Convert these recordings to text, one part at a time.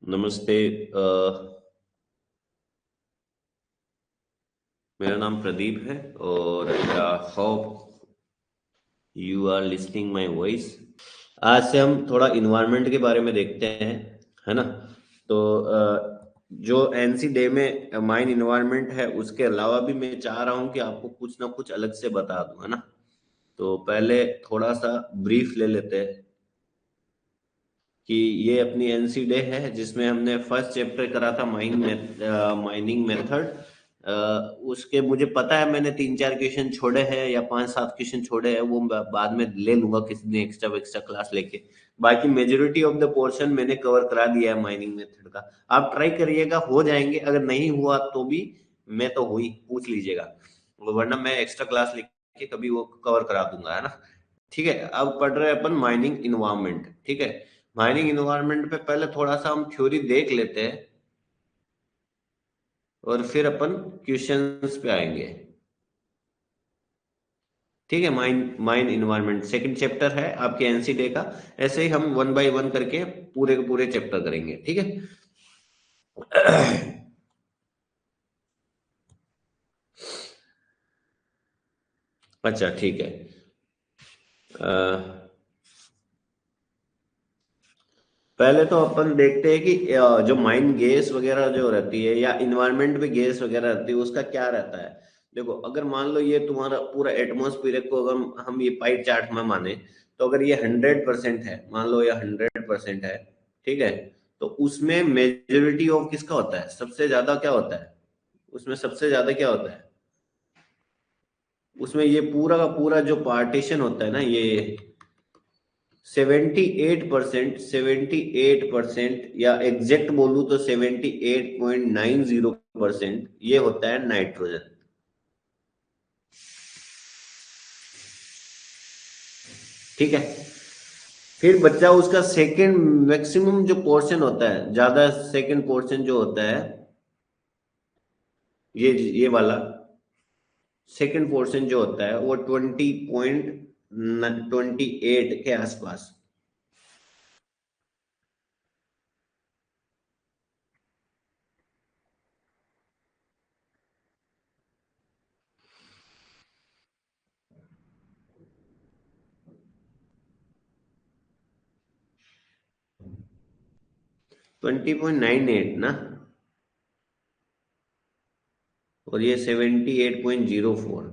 नमस्ते। मेरा नाम प्रदीप है और hope you are listening my voice. आज से हम थोड़ा इन्वायरमेंट के बारे में देखते हैं, है ना। तो जो एनसी डे में माइन इन्वायरमेंट है, उसके अलावा भी मैं चाह रहा हूँ कि आपको कुछ ना कुछ अलग से बता दूं, है ना। तो पहले थोड़ा सा ब्रीफ ले लेते हैं कि ये अपनी एनसी डे है, जिसमें हमने फर्स्ट चैप्टर करा था माइनिंग मेथड। उसके मुझे पता है मैंने 3-4 क्वेश्चन छोड़े हैं या 5-7 क्वेश्चन छोड़े हैं, वो बाद में ले लूंगा किसी दिन एक्स्ट्रा एक्स्ट्रा क्लास लेके। बाकी मेजोरिटी ऑफ द पोर्शन मैंने कवर करा दिया है माइनिंग मेथड का। आप ट्राई करिएगा, हो जाएंगे। अगर नहीं हुआ तो भी मैं तो हुई पूछ लीजिएगा, वरना मैं एक्स्ट्रा क्लास लेके कभी वो कवर करा दूंगा, है ना। ठीक है, अब पढ़ रहे हैं अपन माइनिंग इन्वायरमेंट। ठीक है, माइनिंग इन्वायरमेंट पे पहले थोड़ा सा हम थ्योरी देख लेते हैं और फिर अपन क्वेश्चंस पे आएंगे। ठीक है, mine mine environment second chapter है आपके एनसी डे का। ऐसे ही हम वन बाय वन करके पूरे के पूरे चैप्टर करेंगे, ठीक है। अच्छा, ठीक है। अ, पहले तो अपन देखते हैं कि जो माइन गैस वगैरह जो रहती है या इन्वायरमेंट में गैस वगैरह रहती है, उसका क्या रहता है। देखो, अगर मान लो ये तुम्हारा पूरा एटमॉस्फेयर को अगर हम ये पाई चार्ट में माने, तो अगर ये 100% है, मान लो ये 100% है, ठीक है। तो उसमें मेजोरिटी ऑफ किसका होता है, सबसे ज्यादा क्या होता है, उसमें सबसे ज्यादा क्या होता है, उसमें ये पूरा का पूरा जो पार्टीशन होता है ना, ये 78%, या एग्जैक्ट बोलूं तो 78.90% ये होता है नाइट्रोजन। ठीक है, फिर बच्चा उसका सेकंड मैक्सिमम जो पोर्शन होता है, ज्यादा सेकंड पोर्शन जो होता है, ये वाला सेकंड पोर्शन जो होता है वो 20.28 के आसपास। 20.98 ना, और ये 78.04।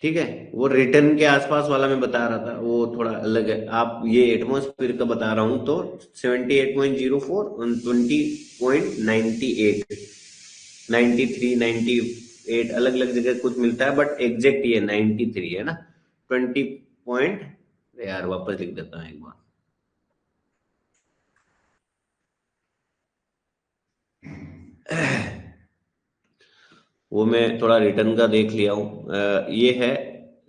ठीक है, वो रिटर्न के आसपास वाला मैं बता रहा था, वो थोड़ा अलग है। आप ये एटमॉस्फेयर का बता रहा हूं तो 78.04 और 20.98, 93, 98 अलग अलग जगह कुछ मिलता है, बट एग्जैक्ट ये 93 है ना। 20 पॉइंट, यार वापस लिख देता हूँ एक बार। वो मैं थोड़ा रिटर्न का देख लिया हूँ। ये है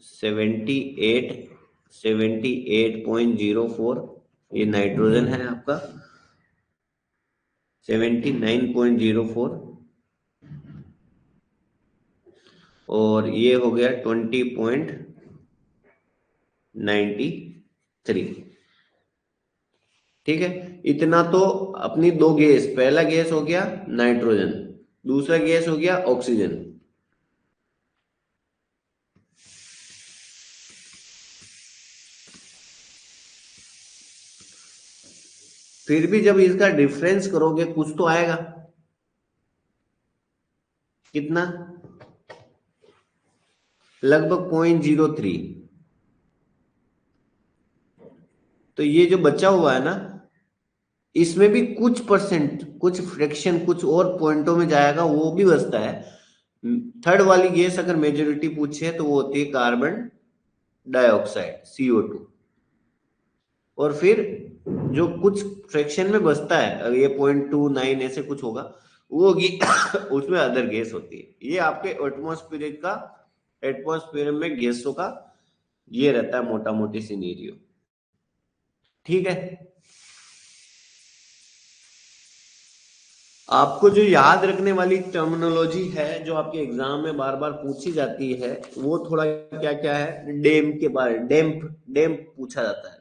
78.04, ये नाइट्रोजन है आपका। 79.04, और ये हो गया 20.93। ठीक है, इतना तो अपनी दो गैस, पहला गैस हो गया नाइट्रोजन, दूसरा गैस हो गया ऑक्सीजन। फिर भी जब इसका डिफरेंस करोगे कुछ तो आएगा। कितना, लगभग 0.03। तो ये जो बचा हुआ है ना, इसमें भी कुछ परसेंट, कुछ फ्रैक्शन, कुछ और पॉइंटों में जाएगा, वो भी बचता है। थर्ड वाली गैस अगर मेजोरिटी पूछे तो वो होती है कार्बन डाइऑक्साइड, CO2। और फिर जो कुछ फ्रैक्शन में बचता है, अगर ये 0.29 ऐसे कुछ होगा, वो होगी उसमें अदर गैस होती है। ये आपके एटमॉस्फेयर में गैसों का ये रहता है मोटा मोटी सिनेरियो। ठीक है, आपको जो याद रखने वाली टर्मिनोलॉजी है, जो आपके एग्जाम में बार बार पूछी जाती है, वो थोड़ा क्या क्या है, डैम के बारे, डैम्प डैम्प पूछा जाता है।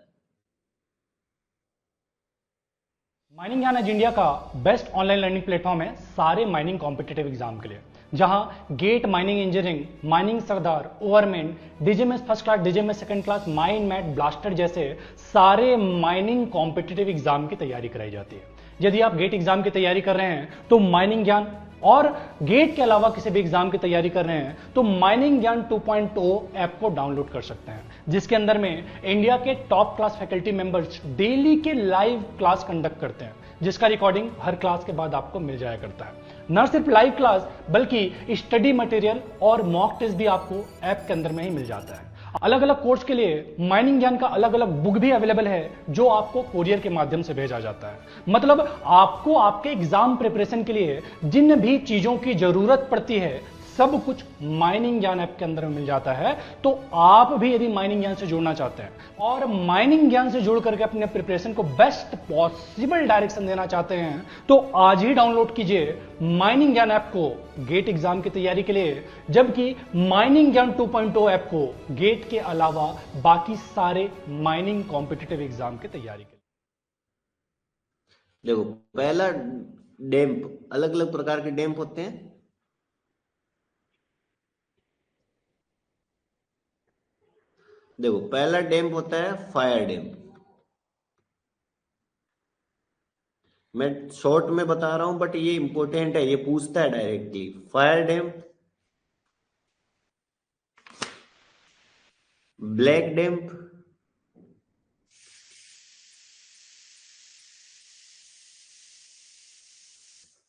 माइनिंग ज्ञान एज इंडिया का बेस्ट ऑनलाइन लर्निंग प्लेटफॉर्म है सारे माइनिंग कॉम्पिटिटिव एग्जाम के लिए, जहां GATE mining engineering, mining sardar, overman, DGMS first class, DGMS second class, mine mate, blaster जैसे सारे माइनिंग कॉम्पिटिटिव एग्जाम की तैयारी कराई जाती है। यदि आप गेट एग्जाम की तैयारी कर रहे हैं तो माइनिंग ज्ञान, और गेट के अलावा किसी भी एग्जाम की तैयारी कर रहे हैं तो माइनिंग ज्ञान 2.0 ऐप को डाउनलोड कर सकते हैं, जिसके अंदर में इंडिया के top class faculty members daily के लाइव क्लास कंडक्ट करते हैं, जिसका रिकॉर्डिंग हर क्लास के बाद आपको मिल जाया करता है। न सिर्फ लाइव क्लास बल्कि स्टडी मटेरियल और मॉक टेस्ट भी आपको ऐप के अंदर में ही मिल जाता है। अलग अलग कोर्स के लिए माइनिंग ज्ञान का अलग अलग बुक भी अवेलेबल है, जो आपको कोरियर के माध्यम से भेजा जाता है। मतलब आपको आपके एग्जाम प्रिपरेशन के लिए जिन भी चीजों की जरूरत पड़ती है सब कुछ माइनिंग ज्ञान ऐप के अंदर मिल जाता है। तो आप भी यदि माइनिंग ज्ञान से जुड़ना चाहते हैं और माइनिंग ज्ञान से जुड़ करके अपने प्रिपरेशन को बेस्ट पॉसिबल डायरेक्शन देना चाहते हैं तो आज ही डाउनलोड कीजिए माइनिंग ज्ञान ऐप को गेट एग्जाम की तैयारी के लिए, जबकि माइनिंग ज्ञान 2.0 ऐप को गेट के अलावा बाकी सारे माइनिंग कॉम्पिटिटिव एग्जाम की तैयारी के लिए। देखो, पहला डैम्प, अलग अलग प्रकार के डैम्प होते हैं। देखो, पहला डैम्प होता है फायर डैम्प। मैं शॉर्ट में बता रहा हूं बट ये इंपॉर्टेंट है, ये पूछता है डायरेक्टली। फायर डैम्प, ब्लैक डैम्प,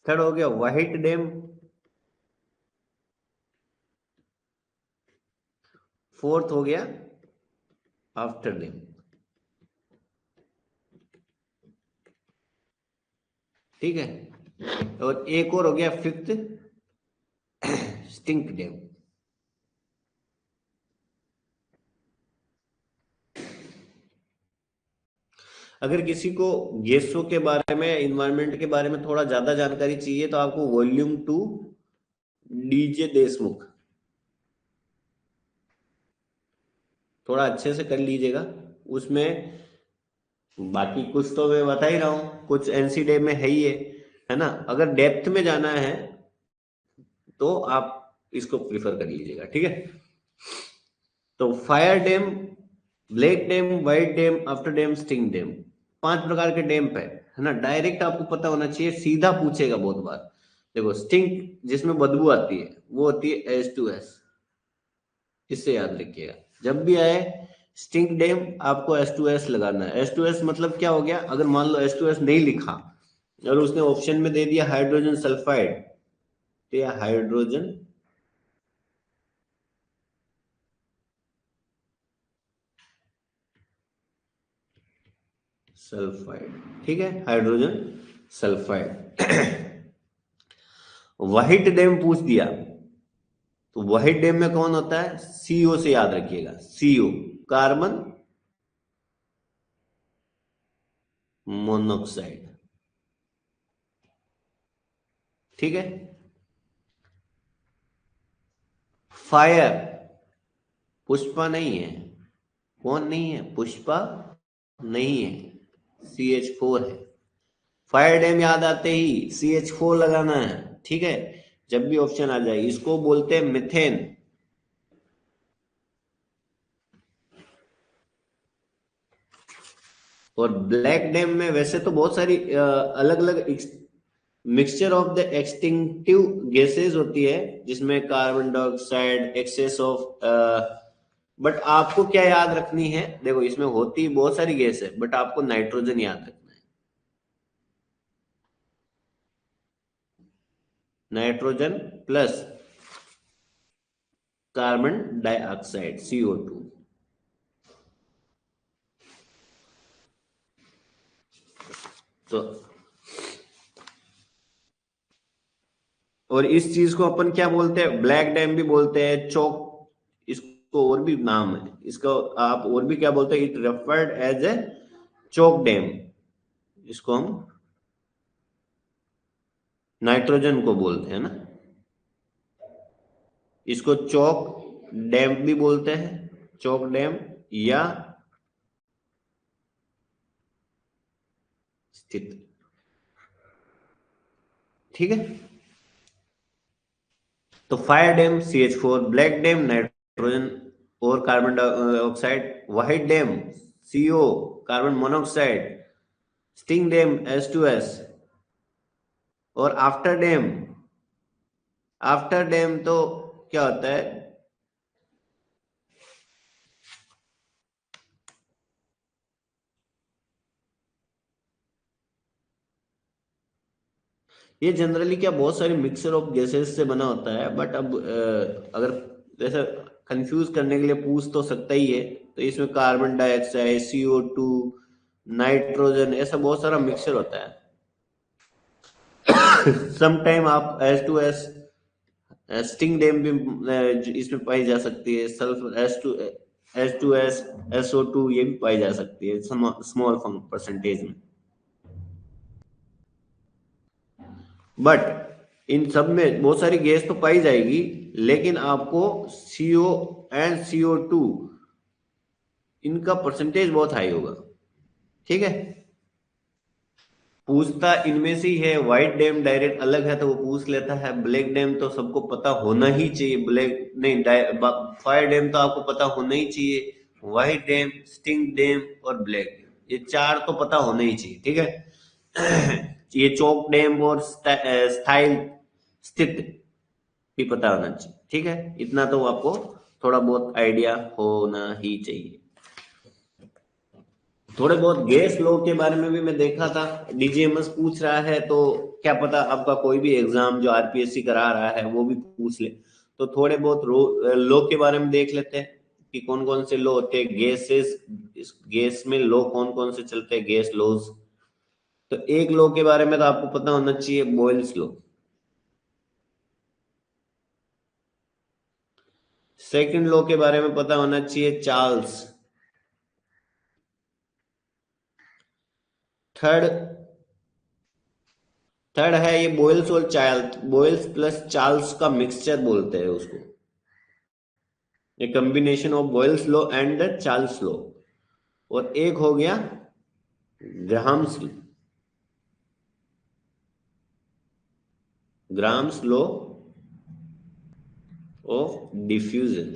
थर्ड हो गया व्हाइट डैम्प, फोर्थ हो गया आफ्टर डैम्प। ठीक है, और एक और हो गया फिफ्थ, स्टिंक डैम्प। अगर किसी को गैसों के बारे में, इन्वायरमेंट के बारे में थोड़ा ज्यादा जानकारी चाहिए तो आपको वॉल्यूम 2 डीजे देशमुख थोड़ा अच्छे से कर लीजिएगा। उसमें बाकी कुछ तो मैं बता ही रहा हूँ, कुछ एनसी डे में है ही है ना। अगर डेप्थ में जाना है तो आप इसको प्रिफर कर लीजिएगा। ठीक है, तो fire dam, black dam, white dam, after dam, sting dam, 5 प्रकार के डैम्प है ना। डायरेक्ट आपको पता होना चाहिए, सीधा पूछेगा बहुत बार। देखो, स्टिंक जिसमें बदबू आती है वो होती है H2S, इससे याद रखिएगा। जब भी आए स्टिंक डैम आपको H2S लगाना है। H2S मतलब क्या हो गया, अगर मान लो H2S नहीं लिखा और उसने ऑप्शन में दे दिया हाइड्रोजन सल्फाइड, तो यह हाइड्रोजन सल्फाइड। ठीक है, हाइड्रोजन सल्फाइड। व्हाइट डैम पूछ दिया तो व्हाइट डैम में कौन होता है, CO से याद रखिएगा, CO कार्बन मोनोऑक्साइड। ठीक है, फायर, पुष्पा नहीं है। कौन नहीं है, पुष्पा नहीं है, CH4 है। फायर डैम याद आते ही CH4 लगाना है। ठीक है, जब भी ऑप्शन आ जाए, इसको बोलते हैं मिथेन। और ब्लैक डैम में वैसे तो बहुत सारी अलग अलग mixture of the extinctive gases होती है, जिसमें carbon dioxide, excess of, but आपको क्या याद रखनी है, देखो इसमें होती बहुत सारी गैस है बट आपको नाइट्रोजन याद रखना है। Nitrogen plus carbon dioxide CO2। तो और इस चीज को अपन क्या बोलते हैं, ब्लैक डैम भी बोलते हैं, चौक, इसको और भी नाम है इसका, आप और भी क्या बोलते हैं, it referred as a choke damp. इसको हम नाइट्रोजन को बोलते हैं ना, इसको चौक डैम भी बोलते हैं, चौक डैम या स्थित। ठीक है। तो fire damp CH4, black damp nitrogen और carbon dioxide, white damp CO carbon monoxide, stink damp H2S, और आफ्टर डैम तो क्या होता है, ये जनरली क्या बहुत सारी मिक्सर ऑफ गैसेस से बना होता है, बट अब अगर जैसे कंफ्यूज करने के लिए पूछ तो सकता ही है, तो इसमें कार्बन डाइऑक्साइड, CO2, नाइट्रोजन, ऐसा बहुत सारा मिक्सर होता है। समटाइम आप H2S, स्टिंग डैम भी इसमें पाई जा सकती है, सल्फर H2S, SO2 ये भी पाई जा सकती है स्मॉल परसेंटेज में। बट इन सब में बहुत सारी गैस तो पाई जाएगी, लेकिन आपको CO एंड CO2 इनका परसेंटेज बहुत हाई होगा। ठीक है, पूछता इनमें से ही है। व्हाइट डैम डायरेक्ट अलग है तो वो पूछ लेता है, ब्लैक डैम तो सबको पता होना ही चाहिए, ब्लैक नहीं, फायर डैम तो आपको पता होना ही चाहिए। व्हाइट डैम, स्टिंग डैम और ब्लैक डैम, ये चार तो पता होना ही चाहिए। ठीक है। ये चौक डैम और स्थाई स्थित भी पता होना चाहिए। ठीक है, इतना तो आपको थोड़ा बहुत आइडिया होना ही चाहिए। थोड़े बहुत गैस लॉ के बारे में भी मैं देखा था, DGMS पूछ रहा है, तो क्या पता आपका कोई भी एग्जाम जो RPSC करा रहा है वो भी पूछ ले। तो थोड़े बहुत लॉ के बारे में देख लेते हैं कि कौन कौन से लॉ होते हैं गैसेस, गैस में लॉ कौन कौन से चलते हैं, गैस लॉज। तो एक लॉ के बारे में तो आपको पता होना चाहिए, बॉयल्स लॉ। सेकंड लॉ के बारे में पता होना चाहिए, चार्ल्स। थर्ड थर्ड है ये बॉयल्स और चार्ल्स, बॉयल्स प्लस चार्ल्स का मिक्सचर बोलते हैं उसको, ये combination of Boyle's law and Charles law. और एक हो गया Graham's Graham's law of diffusion.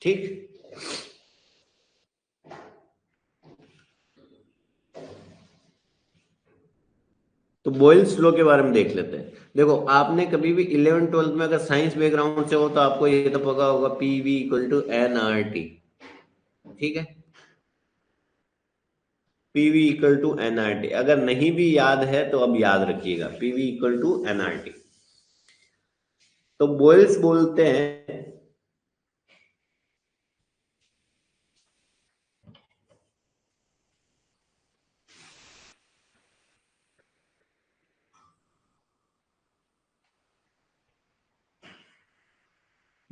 ठीक, तो बॉयल्स लॉ के बारे में देख लेते हैं। देखो, आपने कभी भी 11th 12th में अगर साइंस बैकग्राउंड से हो तो आपको ये तो पता होगा, PV इक्वल टू NRT। ठीक है, PV इक्वल टू NRT, अगर नहीं भी याद है तो अब याद रखिएगा, PV इक्वल टू NRT। तो बॉयल्स बोलते हैं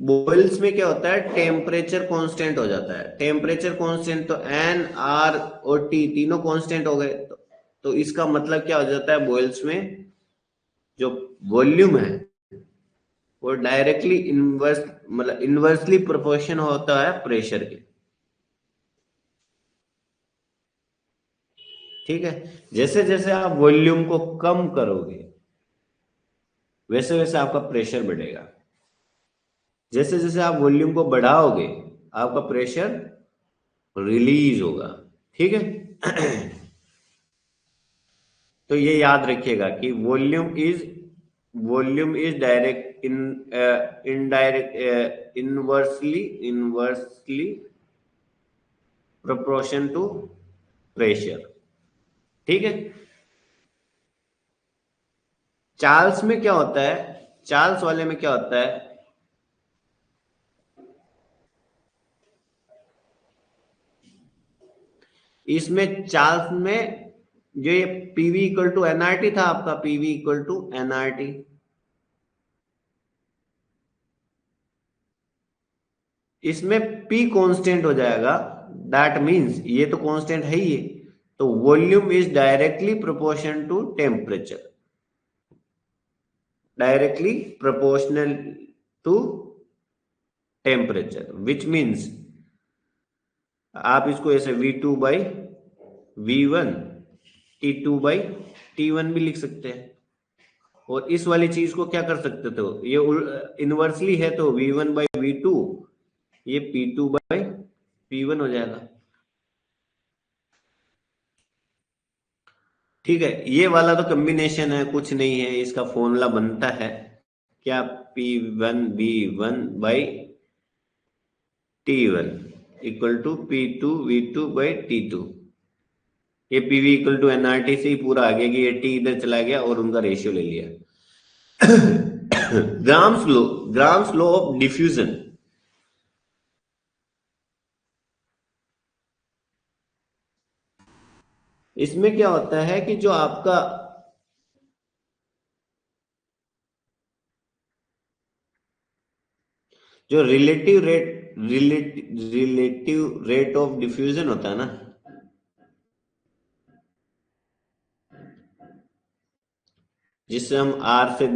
बॉयल्स में क्या होता है, टेम्परेचर कांस्टेंट हो जाता है। टेम्परेचर कांस्टेंट तो N, R और T तीनों कांस्टेंट हो गए, तो इसका मतलब क्या हो जाता है, बॉयल्स में जो वॉल्यूम है वो डायरेक्टली इनवर्स, मतलब इनवर्सली प्रोपोर्शन होता है प्रेशर के। ठीक है, जैसे जैसे आप वॉल्यूम को कम करोगे वैसे वैसे आपका प्रेशर बढ़ेगा, जैसे जैसे आप वॉल्यूम को बढ़ाओगे आपका प्रेशर रिलीज होगा। ठीक है। तो ये याद रखिएगा कि volume is direct in indirect inversely proportion to pressure. ठीक है, चार्ल्स में क्या होता है, चार्ल्स वाले में क्या होता है, इसमें चार्ल्स में जो ये PV इक्वल टू NRT था आपका, PV इक्वल टू NRT, इसमें P कांस्टेंट हो जाएगा। दैट मींस ये तो कांस्टेंट है ही है, तो volume is directly proportion to temperature, directly proportional to temperature, which means आप इसको ऐसे V2 by V1, T2 by T1 भी लिख सकते हैं। और इस वाली चीज को क्या कर सकते थे, ये इनवर्सली है तो V1/V2, ये P2/P1 हो जाएगा। ठीक है, ये वाला तो कॉम्बिनेशन है, कुछ नहीं है, इसका फॉर्मूला बनता है क्या, P1V1/T1 इक्वल टू P2V2/T2। ये PV इक्वल टू NRT से ही पूरा आ गया कि ये T इधर चला गया और उनका रेशियो ले लिया। Grams law of diffusion. इसमें क्या होता है कि जो आपका जो रिलेटिव रेट ऑफ डिफ्यूजन होता है ना, जिससे हम आर से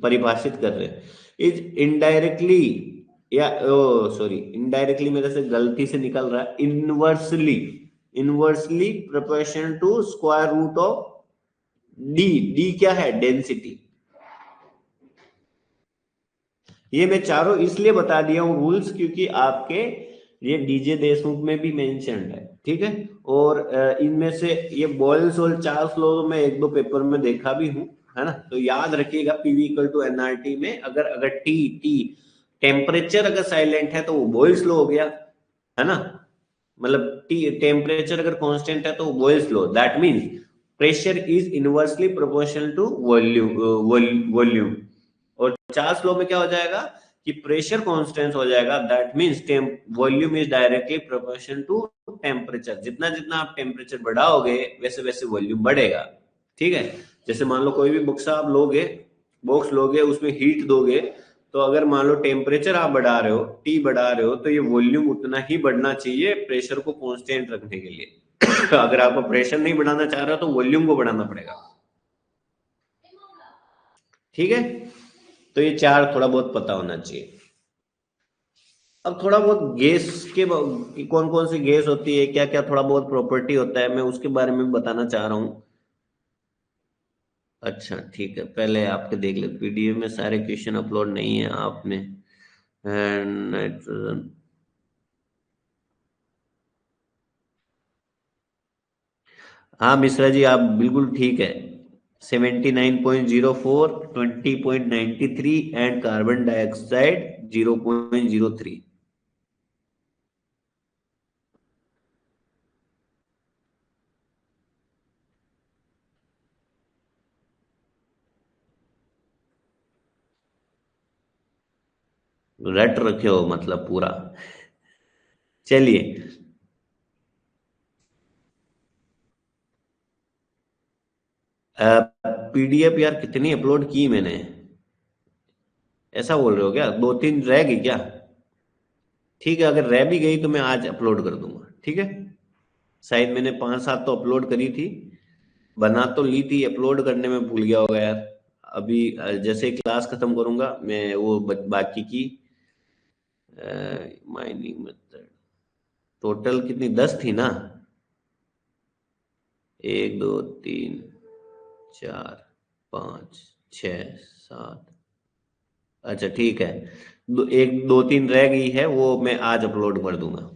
परिभाषित कर रहे हैं, इज इनडायरेक्टली या ओ सॉरी इनडायरेक्टली मेरे से गलती से निकल रहा है, inversely proportional to square root of D. D क्या है, डेंसिटी। ये मैं चारों इसलिए बता दिया हूं रूल्स क्योंकि आपके ये डीजे देशमुख में भी मेंशन्ड है, ठीक है। और इनमें से ये बॉयल्स और चार्ल्स लॉ में एक दो पेपर में देखा भी हूं, है ना। तो याद रखिएगा पीवी इक्वल टू एनआरटी में अगर अगर टी टी टेम्परेचर अगर साइलेंट है तो वो बॉयल्स लॉ हो गया, है ना। मतलब टी टेम्परेचर अगर कांस्टेंट है तो Boyle's law, that means pressure is inversely proportional to volume. और चार्ल्स लॉ में क्या हो जाएगा कि प्रेशर कांस्टेंट हो जाएगा, that means volume is directly proportional to temperature. जितना जितना आप टेम्परेचर बढ़ाओगे वैसे वैसे वॉल्यूम बढ़ेगा, ठीक है। जैसे मान लो कोई भी बॉक्स लोगे उसमें हीट दोगे, तो अगर मान लो टेम्परेचर आप बढ़ा रहे हो, टी बढ़ा रहे हो, तो ये वॉल्यूम उतना ही बढ़ना चाहिए प्रेशर को कांस्टेंट रखने के लिए। अगर आपको प्रेशर नहीं बढ़ाना चाह रहे हो तो वॉल्यूम को बढ़ाना पड़ेगा, ठीक है। तो ये चार थोड़ा बहुत पता होना चाहिए। अब थोड़ा बहुत गैस के कौन कौन सी गैस होती है, क्या क्या थोड़ा बहुत प्रॉपर्टी होता है, मैं उसके बारे में बताना चाह रहा हूँ। अच्छा ठीक है, पहले आपके देख ले, पीडीएफ में सारे क्वेश्चन अपलोड नहीं है आपने। नाइट्रोजन, हाँ मिश्रा जी आप बिल्कुल ठीक है। 79.04, 20.93 एंड कार्बन डाइऑक्साइड 0.03। रट रखे हो मतलब पूरा। चलिए, पीडीएफ यार कितनी अपलोड की मैंने, ऐसा बोल रहे हो क्या, दो तीन रह गई क्या? ठीक है, अगर रह भी गई तो मैं आज अपलोड कर दूंगा, ठीक है। शायद मैंने 5-7 तो अपलोड करी थी, बना तो ली थी, अपलोड करने में भूल गया होगा यार। अभी जैसे क्लास खत्म करूंगा मैं वो बाकी की माइनिंग मेथड टोटल कितनी 10 थी ना, 1 2 3 4 5 6 7। अच्छा ठीक है, एक दो तीन रह गई है, वो मैं आज अपलोड कर दूंगा।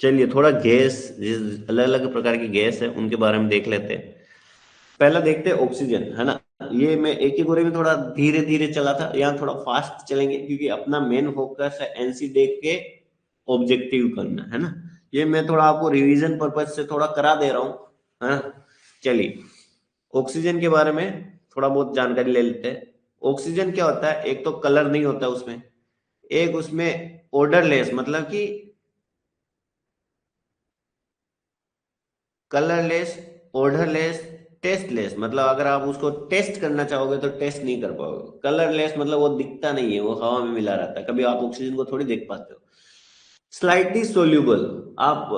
चलिए थोड़ा गैस, अलग अलग प्रकार की गैस है उनके बारे में देख लेते हैं। पहला देखते हैं ऑक्सीजन, है ना। ये मैं एक ही गोरे में थोड़ा धीरे धीरे चला था, यहाँ थोड़ा फास्ट चलेंगे क्योंकि अपना मेन फोकस है एनसी देख के ऑब्जेक्टिव करना, है ना। ये मैं थोड़ा आपको रिवीजन पर्पज से थोड़ा करा दे रहा हूँ, है ना। चलिए ऑक्सीजन के बारे में थोड़ा बहुत जानकारी ले लेते हैं। ऑक्सीजन क्या होता है, एक तो कलर नहीं होता उसमें, एक उसमें ओडरलेस, मतलब कि कलरलेस, ओडरलेस, टेस्टलेस, मतलब अगर आप उसको टेस्ट करना चाहोगे तो टेस्ट नहीं कर पाओगे। कलरलेस मतलब वो दिखता नहीं है, वो हवा में मिला रहता है, कभी आप ऑक्सीजन को थोड़ी देख पाते हो। स्लाइटली सोल्यूबल, आप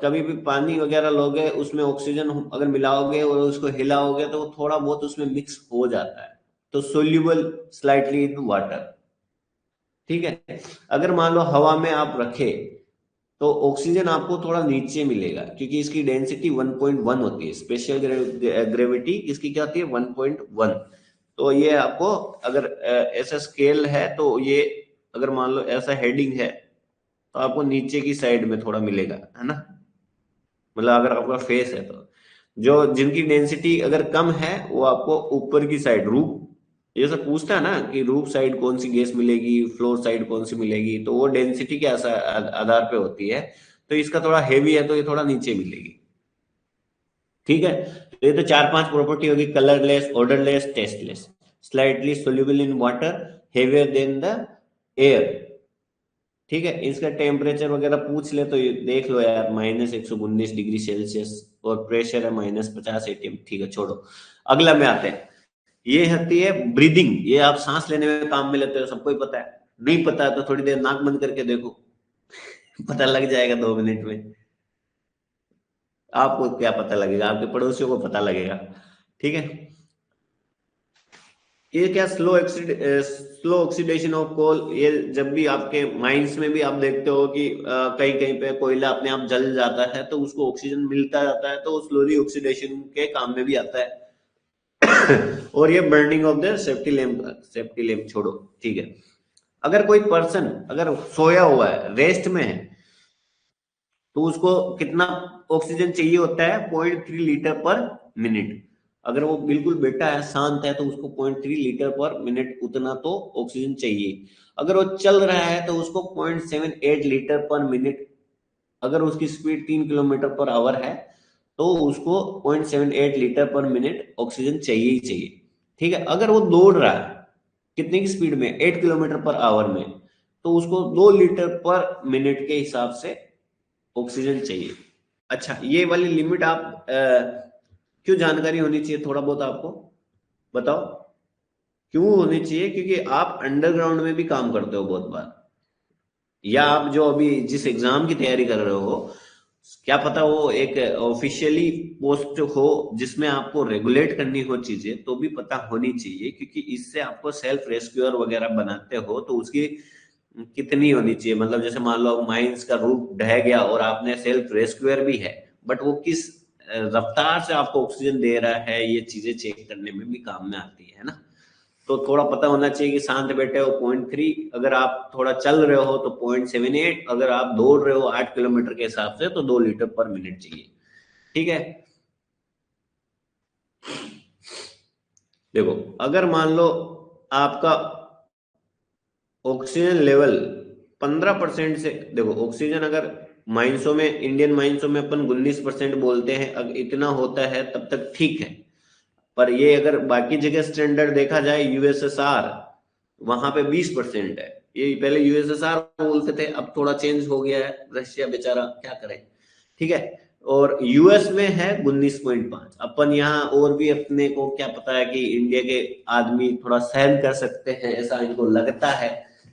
कभी भी पानी वगैरह लोगे उसमें ऑक्सीजन अगर मिलाओगे और उसको हिलाओगे तो थोड़ा बहुत उसमें मिक्स हो जाता है, तो सोल्यूबल स्लाइटली इन वाटर। ठीक है। अगर मान लो हवा में आप रखे तो ऑक्सीजन आपको थोड़ा नीचे मिलेगा, क्योंकि इसकी डेंसिटी 1.1 होती है, स्पेशल ग्रेविटी इसकी क्या होती है 1.1। तो ये आपको अगर ऐसा स्केल है तो ये अगर मान लो ऐसा हेडिंग है तो आपको नीचे की साइड में थोड़ा मिलेगा, है ना। मतलब अगर आपका फेस है तो जो जिनकी डेंसिटी अगर कम है वो आपको ऊपर की साइड रूफ, ये सब पूछता है ना कि रूफ साइड कौन सी गैस मिलेगी, फ्लोर साइड कौन सी मिलेगी, तो वो डेंसिटी के आधार पे होती है। तो इसका थोड़ा हेवी है तो ये थोड़ा नीचे मिलेगी। ठीक है। तो ये तो चार पांच प्रॉपर्टी होगी, colourless, odourless, tasteless, slightly soluble in water, heavier than the air. ठीक है। इसका टेम्परेचर वगैरह पूछ ले तो ये देख लो यार, -119 डिग्री सेल्सियस, और प्रेशर है -50 ATM। ठीक है, छोड़ो। अगला में आते हैं। ये होती है ब्रीदिंग, ये आप सांस लेने में काम में लेते हो, सबको ही पता है। नहीं पता है तो थोड़ी देर नाक बंद करके देखो पता लग जाएगा 2 मिनट में। आपको क्या पता लगेगा, आपके पड़ोसियों को पता लगेगा। ठीक है। ये क्या स्लो ऑक्सीडेशन ऑफ कोल, ये जब भी आपके माइंस में भी आप देखते हो कि कहीं कहीं पे कोयला अपने आप जल जाता है तो उसको ऑक्सीजन मिलता जाता है, तो वो स्लोली ऑक्सीडेशन के काम में भी आता है और ये burning of the safety lamp छोड़ो। ठीक है। अगर कोई पर्सन अगर सोया हुआ है, रेस्ट में है, तो उसको कितना ऑक्सीजन चाहिए होता है, 0.3 लीटर पर मिनट। अगर वो बिल्कुल बेटा है, शांत है, तो उसको 0.3 लीटर पर मिनट उतना तो ऑक्सीजन चाहिए। अगर वो चल रहा है तो उसको 0.78 लीटर पर मिनट, अगर उसकी स्पीड 3 किलोमीटर पर आवर है तो उसको 0.78 लीटर पर मिनट ऑक्सीजन चाहिए ही चाहिए। ठीक है। अगर वो दौड़ रहा है कितने की स्पीड में, 8 किलोमीटर पर आवर में, तो उसको 2 लीटर पर मिनट के हिसाब से ऑक्सीजन चाहिए। अच्छा, ये वाली लिमिट आप क्यों जानकारी होनी चाहिए, थोड़ा बहुत आपको बताओ क्यों होनी चाहिए? क्योंकि आप अंडरग्राउंड में भी काम करते हो बहुत बार, या आप जो अभी जिस एग्जाम की तैयारी कर रहे हो, क्या पता वो एक ऑफिशियली पोस्ट हो जिसमें आपको रेगुलेट करनी हो चीजें, तो भी पता होनी चाहिए, क्योंकि इससे आपको सेल्फ रेस्क्यूअर वगैरह बनाते हो तो उसकी कितनी होनी चाहिए। मतलब जैसे मान लो माइंस का रूप ढह गया और आपने सेल्फ रेस्क्यूअर भी है, बट वो किस रफ्तार से आपको ऑक्सीजन दे रहा है, ये चीजें चेक करने में भी काम में आती है ना। तो थोड़ा पता होना चाहिए कि शांत बैठे हो 0.3, अगर आप थोड़ा चल रहे हो तो 0.78, अगर आप दौड़ रहे हो 8 किलोमीटर के हिसाब से तो 2 लीटर पर मिनट चाहिए। ठीक है। देखो, अगर मान लो आपका ऑक्सीजन लेवल 15% से, देखो ऑक्सीजन अगर माइंसों में, इंडियन माइंसों में अपन 19% बोलते हैं, अगर इतना होता है तब तक ठीक है। पर ये अगर बाकी जगह स्टैंडर्ड देखा जाए, यूएसएसआर, वहां पे 20% है। ये पहले यूएसएसआर बोलते थे, अब थोड़ा चेंज हो गया है, रशिया बेचारा क्या करे। ठीक है। और यूएस में है 19.5। अपन यहाँ और भी अपने को क्या पता है कि इंडिया के आदमी थोड़ा सहन कर सकते हैं, ऐसा इनको लगता है,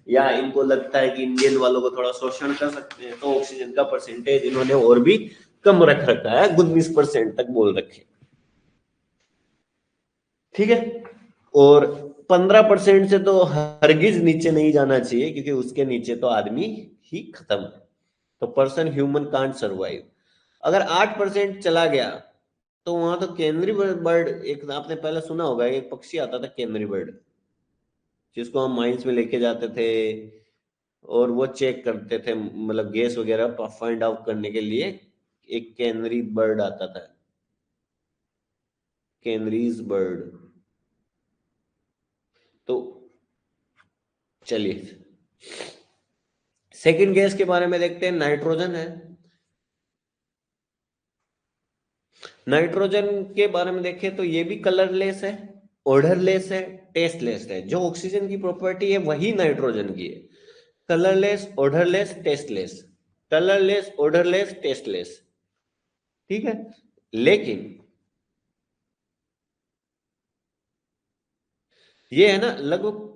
या इनको लगता है कि इंडियन वालों को थोड़ा शोषण कर सकते हैं, तो ऑक्सीजन का परसेंटेज इन्होंने और भी कम रख रखा है, 19% तक बोल रखे। ठीक है। और 15% से तो हरगिज नीचे नहीं जाना चाहिए, क्योंकि उसके नीचे तो आदमी ही खत्म है, तो पर्सन ह्यूमन कांट सर्वाइव। अगर 8% चला गया तो वहां तो कैनरी बर्ड, एक आपने पहले सुना होगा, एक पक्षी आता था कैनरी बर्ड, जिसको हम माइंस में लेके जाते थे और वो चेक करते थे, मतलब गैस वगैरह फाइंड आउट करने के लिए। एक कैनरी बर्ड आता था, कैनरीज बर्ड। तो चलिए सेकंड गैस के बारे में देखते हैं, नाइट्रोजन है। नाइट्रोजन के बारे में देखें तो ये भी कलरलेस है, ओडरलेस है, टेस्टलेस है। जो ऑक्सीजन की प्रॉपर्टी है वही नाइट्रोजन की है, colourless, odourless, tasteless, colourless, odourless, tasteless. ठीक है। लेकिन ये है ना, लगभग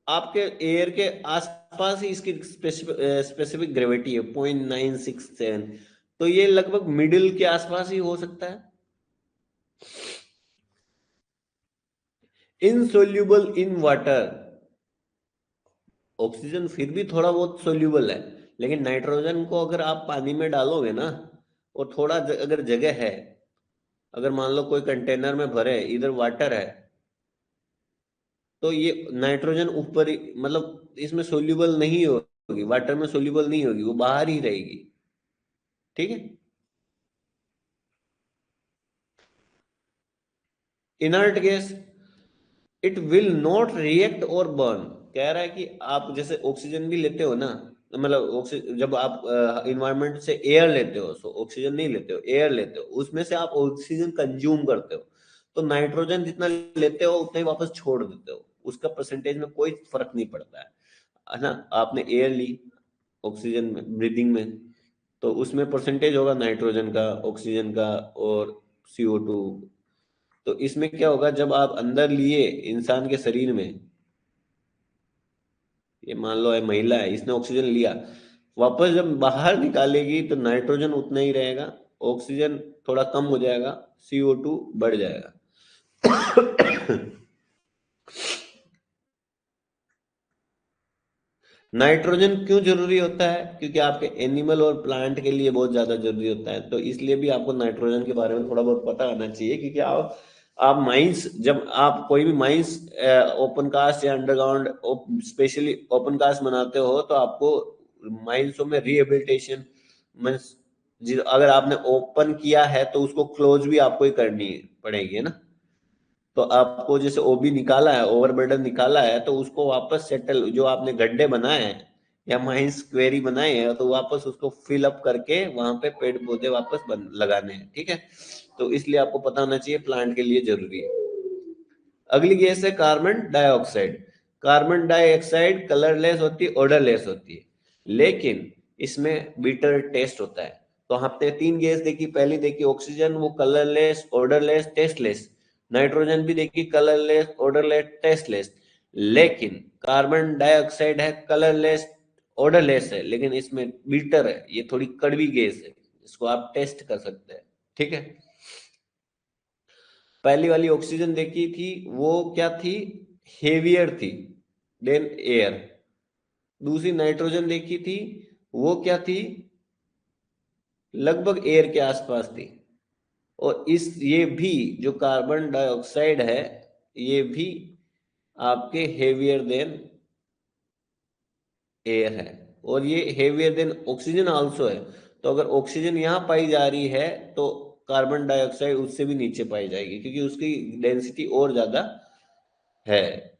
आपके एयर के आसपास ही इसकी स्पेसिफिक ग्रेविटी है 0.967, तो ये लगभग मिडिल के आसपास ही हो सकता है। इनसोल्यूबल इन वाटर, ऑक्सीजन फिर भी थोड़ा बहुत सोल्यूबल है, लेकिन नाइट्रोजन को अगर आप पानी में डालोगे ना, और थोड़ा अगर जगह है, अगर मान लो कोई कंटेनर में भरे, इधर वाटर है, तो ये नाइट्रोजन ऊपर मतलब इसमें सोल्यूबल नहीं होगी, वाटर में सोल्यूबल नहीं होगी, वो बाहर ही रहेगी। ठीक है। Inert gas, it will not react और बर्न। कह रहा है कि आप जैसे ऑक्सीजन भी लेते हो ना, मतलब ऑक्सीजन जब आप इन्वायरमेंट से एयर लेते हो, सो ऑक्सीजन नहीं लेते हो, एयर लेते हो, उसमें से आप ऑक्सीजन कंज्यूम करते हो, तो नाइट्रोजन जितना लेते हो उतना ही वापस छोड़ देते हो, उसका परसेंटेज में कोई फर्क नहीं पड़ता है ना। आपने एयर ली ऑक्सीजन में, ब्रीदिंग में, तो उसमें परसेंटेज होगा नाइट्रोजन का, ऑक्सीजन का और CO2। तो इसमें क्या होगा, जब आप अंदर लिए इंसान के शरीर में, ये मान लो है महिला है, इसने ऑक्सीजन लिया, वापस जब बाहर निकालेगी तो नाइट्रोजन उतना ही रहेगा, ऑक्सीजन थोड़ा कम हो जाएगा, CO2 बढ़ जाएगा। नाइट्रोजन क्यों जरूरी होता है? क्योंकि आपके एनिमल और प्लांट के लिए बहुत ज्यादा जरूरी होता है, तो इसलिए भी आपको नाइट्रोजन के बारे में थोड़ा बहुत पता आना चाहिए। क्योंकि आप माइंस, जब आप कोई भी माइंस ओपन कास्ट या अंडरग्राउंड, स्पेशली ओपन कास्ट बनाते हो, तो आपको माइंसों में रिहेबिलिटेशन मीन्स, अगर आपने ओपन किया है तो उसको क्लोज भी आपको ही करनी पड़ेगी, है ना। तो आपको जैसे OB निकाला है, ओवरबर्डन निकाला है, तो उसको वापस सेटल, जो आपने गड्ढे बनाए हैं या माइंस क्वेरी बनाए हैं, तो वापस उसको फिल अप करके वहां पे पेड़ पौधे वापस लगाने हैं। ठीक है, तो इसलिए आपको पता होना चाहिए, प्लांट के लिए जरूरी है। अगली गैस है carbon dioxide. Carbon dioxide colourless होती है, ऑडरलेस होती है, लेकिन इसमें बीटर टेस्ट होता है। तो हमने 3 गैस देखी, पहली देखी ऑक्सीजन, वो कलरलेस, ऑडरलेस, टेस्टलेस। नाइट्रोजन भी देखी, कलरलेस, ऑडरलेस, टेस्टलेस। लेकिन कार्बन डाइऑक्साइड है कलरलेस, ऑडरलेस है, लेकिन इसमें बीटर है, ये थोड़ी कड़वी गैस है, इसको आप टेस्ट कर सकते हैं। ठीक है। पहली वाली ऑक्सीजन देखी थी, वो क्या थी, हेवियर थी देन एयर। दूसरी नाइट्रोजन देखी थी, वो क्या थी, लगभग एयर के आसपास थी। और ये भी जो कार्बन डाइऑक्साइड है, ये भी आपके हेवियर देन एयर है, और ये हेवियर देन ऑक्सीजन आल्सो है। तो अगर ऑक्सीजन यहाँ पाई जा रही है, तो कार्बन डाइऑक्साइड उससे भी नीचे पाई जाएगी, क्योंकि उसकी डेंसिटी और ज्यादा है।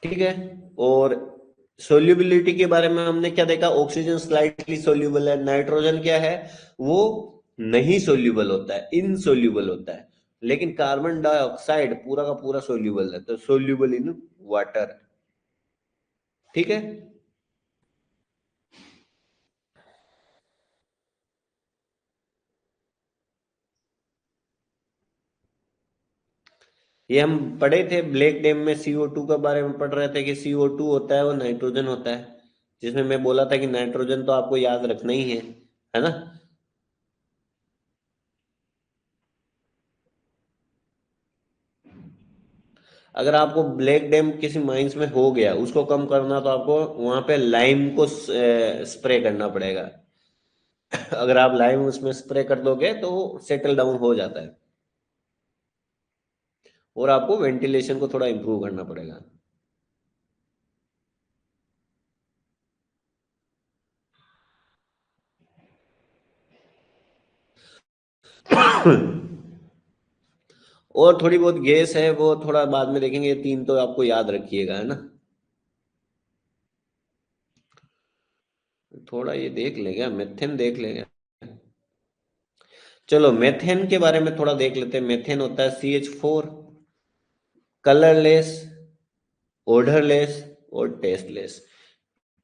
ठीक है। और सोल्यूबिलिटी के बारे में हमने क्या देखा, ऑक्सीजन स्लाइटली सोल्यूबल है, नाइट्रोजन क्या है, वो नहीं सोल्यूबल होता है, इनसोल्यूबल होता है, लेकिन कार्बन डाइऑक्साइड पूरा का पूरा सोल्यूबल है, तो सोल्यूबल इन वाटर। ठीक है। ये हम पढ़े थे ब्लैक डैम में, CO2 के बारे में पढ़ रहे थे कि CO2 होता है वो नाइट्रोजन होता है, जिसमें मैं बोला था कि नाइट्रोजन तो आपको याद रखना ही है ना। अगर आपको ब्लैक डैम किसी माइंस में हो गया, उसको कम करना, तो आपको वहां पे लाइम को स्प्रे करना पड़ेगा। अगर आप लाइम उसमें स्प्रे कर दोगे तो सेटल डाउन हो जाता है, और आपको वेंटिलेशन को थोड़ा इंप्रूव करना पड़ेगा। और थोड़ी बहुत गैस है, वो थोड़ा बाद में देखेंगे, ये 3 तो आपको याद रखिएगा, है ना। थोड़ा ये देख लेंगे, मेथेन देख लेंगे। चलो मेथेन के बारे में थोड़ा देख लेते हैं। मेथेन होता है CH4, कलरलेस, ओडरलेस और tasteless.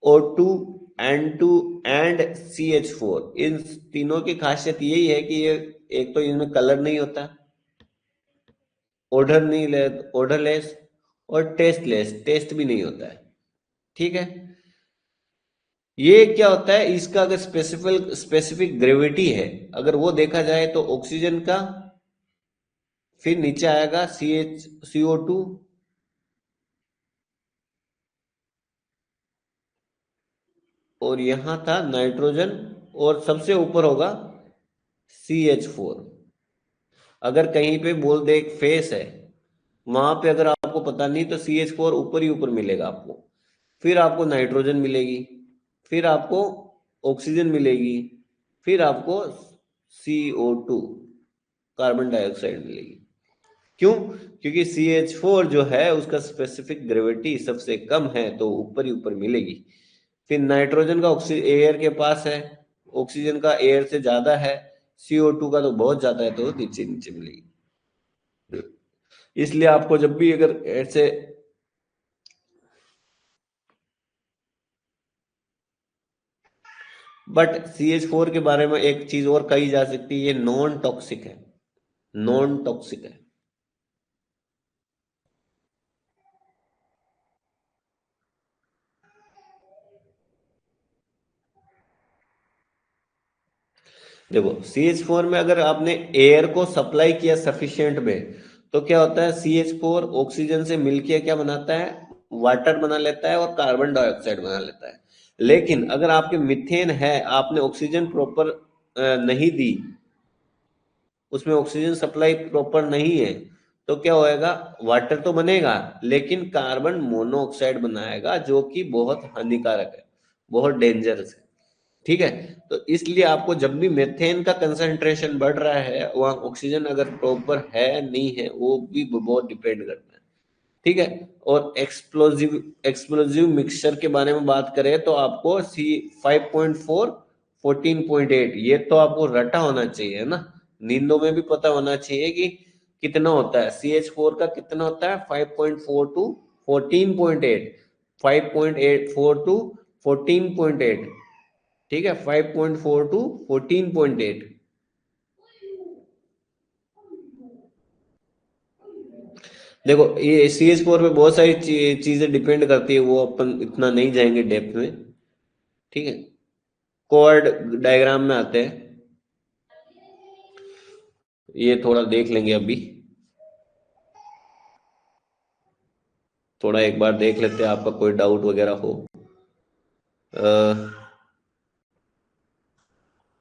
O2, N2 and CH4, इन तीनों की खासियत यही है कि ये, एक तो इनमें कलर नहीं होता, ओडर नहीं ले, ओडरलेस और टेस्टलेस, टेस्ट भी नहीं होता है। ठीक है, ये क्या होता है, इसका अगर स्पेसिफिक स्पेसिफिक ग्रेविटी है अगर वो देखा जाए तो ऑक्सीजन का, फिर नीचे आएगा CO2, और यहां था नाइट्रोजन, और सबसे ऊपर होगा CH4। अगर कहीं पे बोल दे एक फेस है, वहां पे अगर आपको पता नहीं तो CH4 ऊपर ही ऊपर मिलेगा आपको, फिर आपको नाइट्रोजन मिलेगी, फिर आपको ऑक्सीजन मिलेगी, फिर आपको CO2 कार्बन डाइऑक्साइड मिलेगी। क्यों? क्योंकि CH4 जो है उसका स्पेसिफिक ग्रेविटी सबसे कम है तो ऊपर ही ऊपर मिलेगी। फिर नाइट्रोजन का एयर के पास है, ऑक्सीजन का एयर से ज्यादा है, CO2 का तो बहुत ज्यादा है तो नीचे नीचे मिलेगी। इसलिए आपको जब भी अगर ऐसे, बट CH4 के बारे में एक चीज और कही जा सकती है, ये नॉन टॉक्सिक है, नॉन टॉक्सिक है। देखो CH4 में अगर आपने एयर को सप्लाई किया सफिशिएंट में, तो क्या होता है, CH4 ऑक्सीजन से मिलके क्या बनाता है, वाटर बना लेता है और कार्बन डाइऑक्साइड बना लेता है। लेकिन अगर आपके मीथेन है, आपने ऑक्सीजन प्रॉपर नहीं दी, उसमें ऑक्सीजन सप्लाई प्रॉपर नहीं है, तो क्या होएगा, वाटर तो बनेगा लेकिन कार्बन मोनोऑक्साइड बनाएगा जो कि बहुत हानिकारक है, बहुत डेंजरस है। ठीक है, तो इसलिए आपको जब भी मेथेन का कंसंट्रेशन बढ़ रहा है, वहां ऑक्सीजन अगर प्रॉपर है नहीं है वो भी बहुत डिपेंड करता है। ठीक है, और एक्सप्लोजिव एक्सप्लोजिव मिक्सचर के बारे में बात करें तो आपको C5.4 14.8, ये तो आपको रटा होना चाहिए है ना, नींदों में भी पता होना चाहिए कि कितना होता है CH4 का, कितना होता है 5.4 टू 14.8, 5.84 टू 14.8। ठीक है, 5.4 टू 14.8। देखो ये CH4 पे बहुत सारी चीजें डिपेंड करती है, वो अपन इतना नहीं जाएंगे डेप्थ में। ठीक है, कोऑर्ड डायग्राम में आते हैं, ये थोड़ा देख लेंगे अभी, थोड़ा एक बार देख लेते हैं, आपका कोई डाउट वगैरह हो। अ,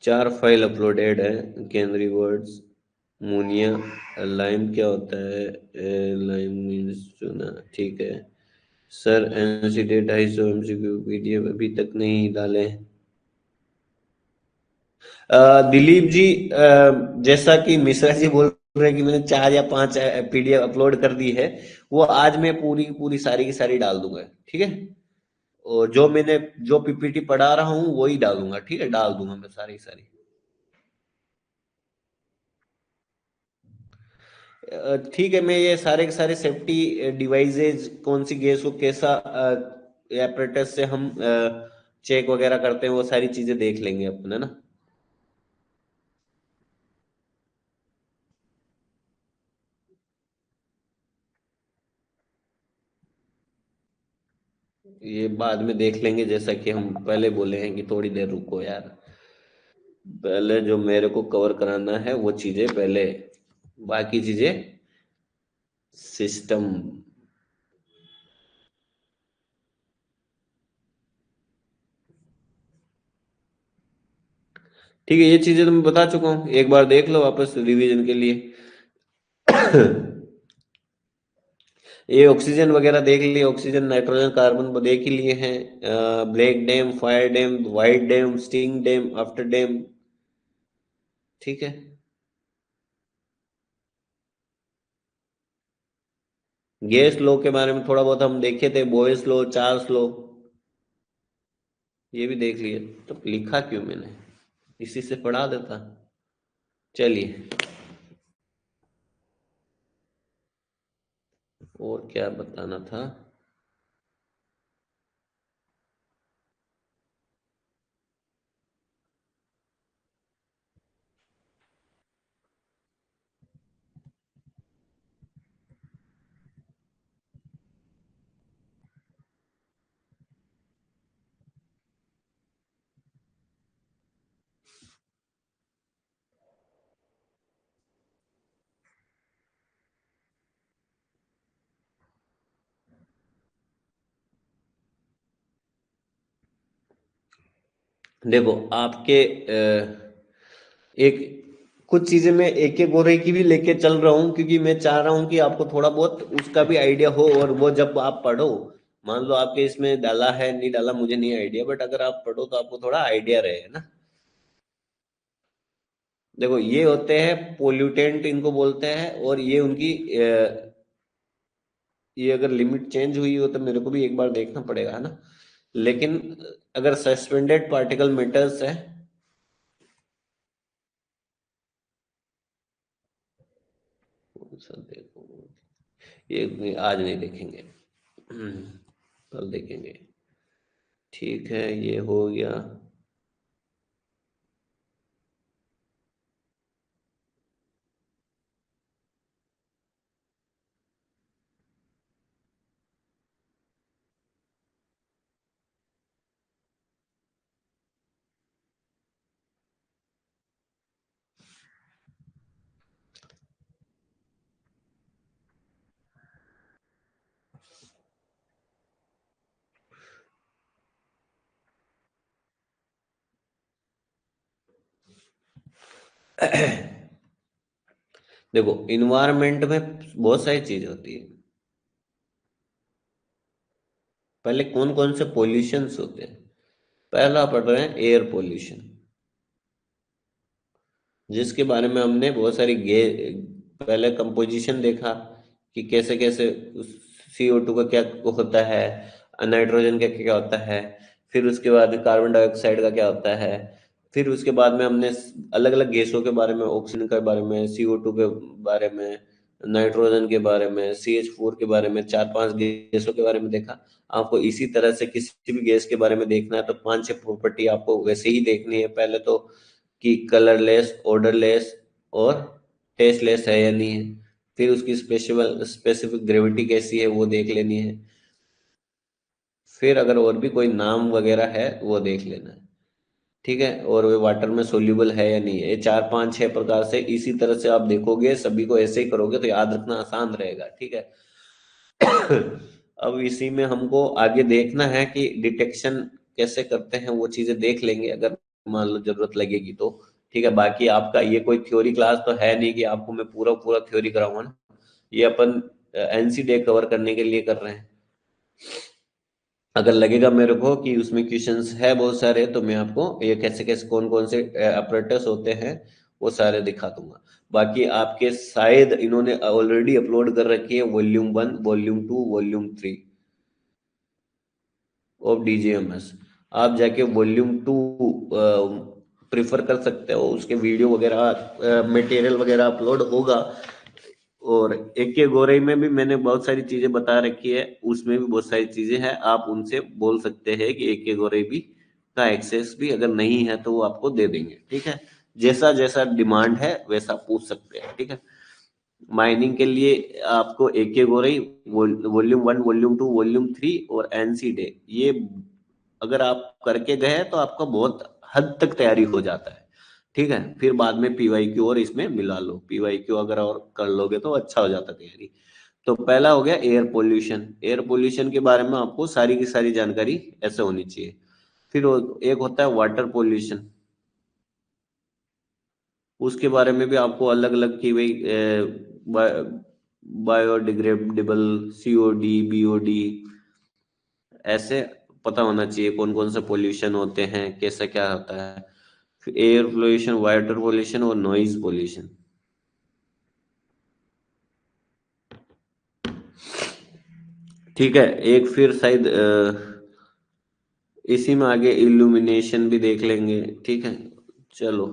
4 फाइल अपलोडेड है, कैनरी वर्ड्स, मूनिया, लाइम क्या होता है, लाइम मीन्स चुना, ठीक है। Sir NC day 250 MCQ PDF अभी तक नहीं डाले। दिलीप जी, जैसा कि मिश्रा जी बोल रहे हैं कि मैंने 4 या 5 PDF अपलोड कर दी है, वो आज मैं पूरी पूरी सारी की सारी डाल दूंगा। ठीक है, और जो मैंने जो PPT पढ़ा रहा हूँ वही डालूंगा। ठीक है, डाल दूंगा मैं सारी की सारी। ठीक है, मैं ये सारे के सारे सेफ्टी डिवाइसेज, कौन सी गैस को कैसा एपरेटस से हम चेक वगैरह करते हैं, वो सारी चीजें देख लेंगे अपन, है ना। ये बाद में देख लेंगे, जैसा कि हम पहले बोले हैं कि थोड़ी देर रुको यार, पहले जो मेरे को कवर कराना है वो चीजें पहले, बाकी चीजें सिस्टम। ठीक है, ये चीजें तो मैं बता चुका हूँ, एक बार देख लो वापस रिवीजन के लिए। ये ऑक्सीजन वगैरह देख लिए, ऑक्सीजन नाइट्रोजन कार्बन वो देख ही लिए हैं। Black dam, fire dam, white dam, sting dam, after dam. ठीक है, गैस लो के बारे में थोड़ा बहुत हम देखे थे, बॉयस लो, चार्ल्स लो, ये भी देख लिए। तो लिखा क्यों मैंने, इसी से पढ़ा देता। चलिए, और क्या बताना था। देखो आपके एक कुछ चीजें मैं एक एक गोरे की भी लेके चल रहा हूँ, क्योंकि मैं चाह रहा हूँ कि आपको थोड़ा बहुत उसका भी आइडिया हो, और वो जब आप पढ़ो, मान लो आपके इसमें डाला है नहीं डाला मुझे नहीं आइडिया, बट अगर आप पढ़ो तो आपको थोड़ा आइडिया रहे ना। देखो ये होते हैं पोल्यूटेंट, इनको बोलते हैं, और ये उनकी ये अगर लिमिट चेंज हुई हो तो मेरे को भी एक बार देखना पड़ेगा, है ना। लेकिन अगर सस्पेंडेड पार्टिकल मेटल्स है, कौन सा देखो, ये आज नहीं देखेंगे, कल देखेंगे। ठीक है, ये हो गया। देखो इन्वायरमेंट में बहुत सारी चीज होती है। पहले कौन कौन से पोल्यूशंस होते हैं। पहला पढ़ रहे हैं एयर पोल्यूशन, जिसके बारे में हमने बहुत सारी पहले कंपोजिशन देखा कि कैसे कैसे CO2 का क्या होता है, नाइट्रोजन का क्या होता है, फिर उसके बाद कार्बन डाइऑक्साइड का क्या होता है, फिर उसके बाद में हमने अलग अलग गैसों के बारे में, ऑक्सीजन के बारे में, CO2 के बारे में, नाइट्रोजन के बारे में, CH4 के बारे में, चार पांच गैसों के बारे में देखा। आपको इसी तरह से किसी भी गैस के बारे में देखना है तो पांच छह प्रॉपर्टी आपको वैसे ही देखनी है। पहले तो कि कलरलेस, ऑर्डरलेस और टेस्टलेस है या नहीं है। फिर उसकी स्पेसिफिक ग्रेविटी कैसी है वो देख लेनी है। फिर अगर और भी कोई नाम वगैरह है वो देख लेना है। ठीक है, और वे वाटर में सोल्यूबल है या नहीं है। ये चार पांच छह प्रकार से इसी तरह से आप देखोगे, सभी को ऐसे ही करोगे तो याद रखना आसान रहेगा। ठीक है। अब इसी में हमको आगे देखना है कि डिटेक्शन कैसे करते हैं, वो चीजें देख लेंगे अगर मान लो जरूरत लगेगी तो। ठीक है, बाकी आपका ये कोई थ्योरी क्लास तो है नहीं कि आपको मैं पूरा पूरा थ्योरी कराऊंगा ना। ये अपन NC डे कवर करने के लिए कर रहे हैं। अगर लगेगा मेरे को कि उसमें क्वेश्चंस है बहुत सारे, तो मैं आपको ये कैसे कैसे कौन कौन से अपरेटस होते हैं वो सारे दिखा दूंगा। बाकी आपके शायद इन्होंने ऑलरेडी अपलोड कर रखी है volume 1, volume 2, volume 3 of DGMS। आप जाके वॉल्यूम 2 प्रिफर कर सकते हो, उसके वीडियो वगैरह मटेरियल वगैरह अपलोड होगा। और एक के गोरई में भी मैंने बहुत सारी चीजें बता रखी है, उसमें भी बहुत सारी चीजें हैं। आप उनसे बोल सकते हैं कि एक के गोरई भी का एक्सेस भी अगर नहीं है तो वो आपको दे देंगे। ठीक है, जैसा जैसा डिमांड है वैसा पूछ सकते हैं। ठीक है, माइनिंग के लिए आपको एक एक गोरई, वॉल्यूम 1, वॉल्यूम 2, वॉल्यूम 3 और NC डे, ये अगर आप करके गए तो आपका बहुत हद तक तैयारी हो जाता है। ठीक है, फिर बाद में PYQ और इसमें मिला लो, PYQ अगर और कर लोगे तो अच्छा हो जाता तैयारी। तो पहला हो गया एयर पोल्यूशन। एयर पोल्यूशन के बारे में आपको सारी की सारी जानकारी ऐसे होनी चाहिए। फिर एक होता है वाटर पोल्यूशन, उसके बारे में भी आपको अलग अलग की भाई बायोडिग्रेडेबल, COD, BOD, ऐसे पता होना चाहिए कौन कौन से पोल्यूशन होते हैं, कैसा क्या होता है। फिर एयर पोल्यूशन, वाटर पोल्यूशन और नॉइज पोल्यूशन। ठीक है, एक फिर शायद इसी में आगे इल्यूमिनेशन भी देख लेंगे। ठीक है, चलो।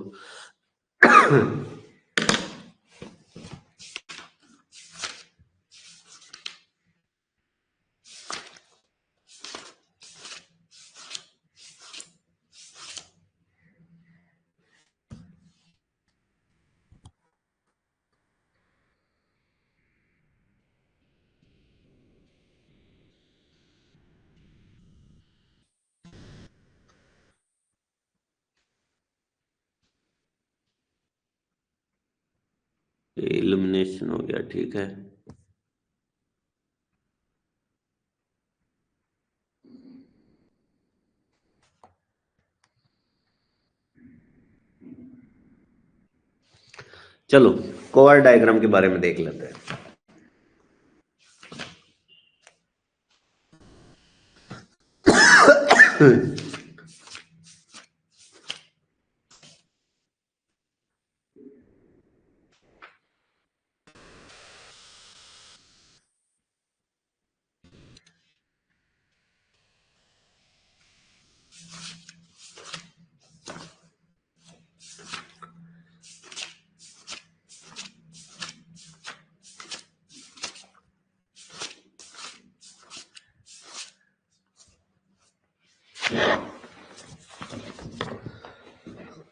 इल्यूमिनेशन हो गया, ठीक है। चलो कोआर डायग्राम के बारे में देख लेते हैं।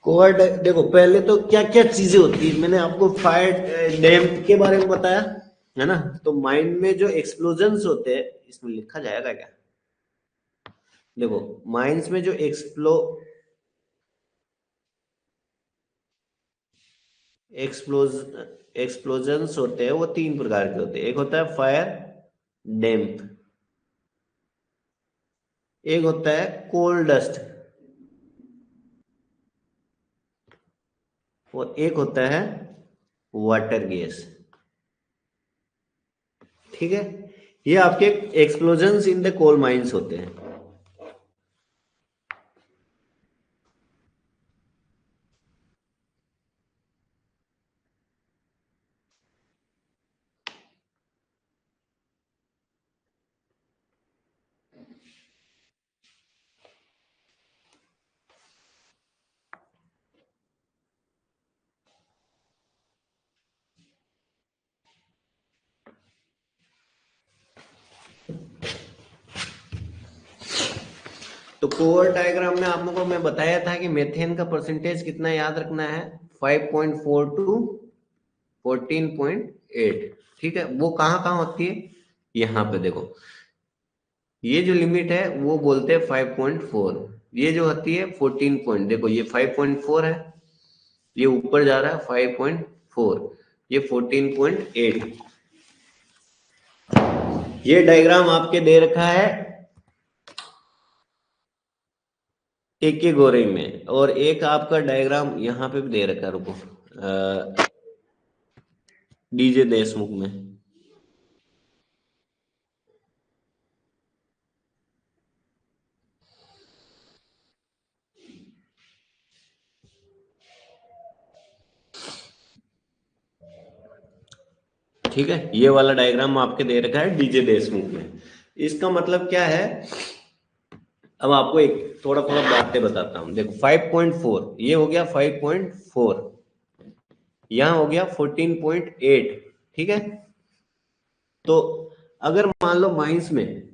कोआर देखो, पहले तो क्या क्या चीजें होती है, मैंने आपको फायर डैम्प के बारे में बताया है ना। तो माइंड में जो एक्सप्लोजन्स होते हैं, इसमें लिखा जाएगा क्या, देखो माइंस में जो एक्सप्लोजन्स होते हैं वो तीन प्रकार के होते हैं। एक होता है फायर डैम्प, एक होता है कोल डस्ट, और एक होता है वाटर गैस। ठीक है, ये आपके explosions in the coal mines होते हैं। तो कोर डायग्राम में आप लोगों को मैं बताया था कि मेथेन का परसेंटेज कितना याद रखना है, 5.4 टू 14.8। ठीक है, वो कहाँ कहाँ होती है, यहाँ पे देखो, ये जो लिमिट है वो बोलते हैं 5.4, ये जो होती है 14 पॉइंट, देखो ये 5.4 है, ये ऊपर जा रहा है 5.4, ये 14.8। ये डायग्राम आपके दे रखा है एक के गोरे में, और एक आपका डायग्राम यहाँ पे भी दे रखा है, रुको, डीजे देशमुख में। ठीक है, ये वाला डायग्राम आपके दे रखा है डीजे देशमुख में। इसका मतलब क्या है, अब आपको एक थोड़ा थोड़ा बातें बताता हूं। देखो 5.4 ये हो गया, 5.4 यहां हो गया 14.8। ठीक है, तो अगर मान लो माइंस में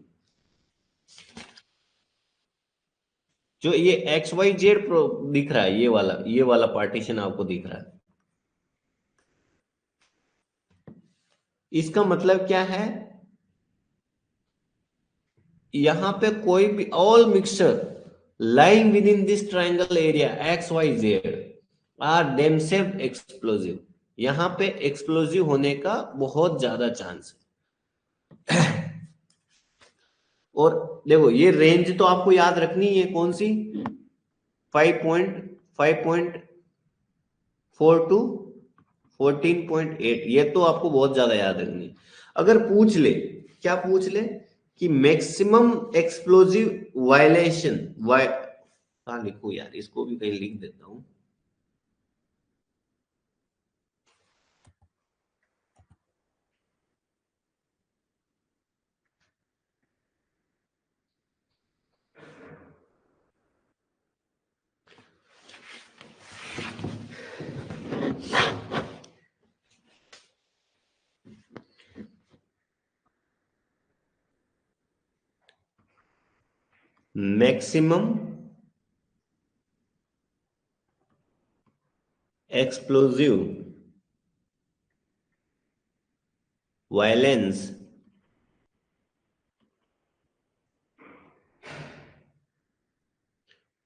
जो ये एक्स वाई जेड दिख रहा है, ये वाला पार्टीशन आपको दिख रहा है, इसका मतलब क्या है, यहां पे कोई भी all mixture lying within this triangle area x y z are themselves explosive। यहां पे एक्सप्लोसिव होने का बहुत ज्यादा चांस है। और देखो ये रेंज तो आपको याद रखनी है, कौन सी, 5.4 टू 14.8, ये तो आपको बहुत ज्यादा याद रखनी है। अगर पूछ ले, क्या पूछ ले, कि मैक्सिमम एक्सप्लोजिव वायलेशन, हाँ लिखो यार, इसको भी कहीं लिख देता हूं। मैक्सिमम एक्सप्लोजिव वायलेंस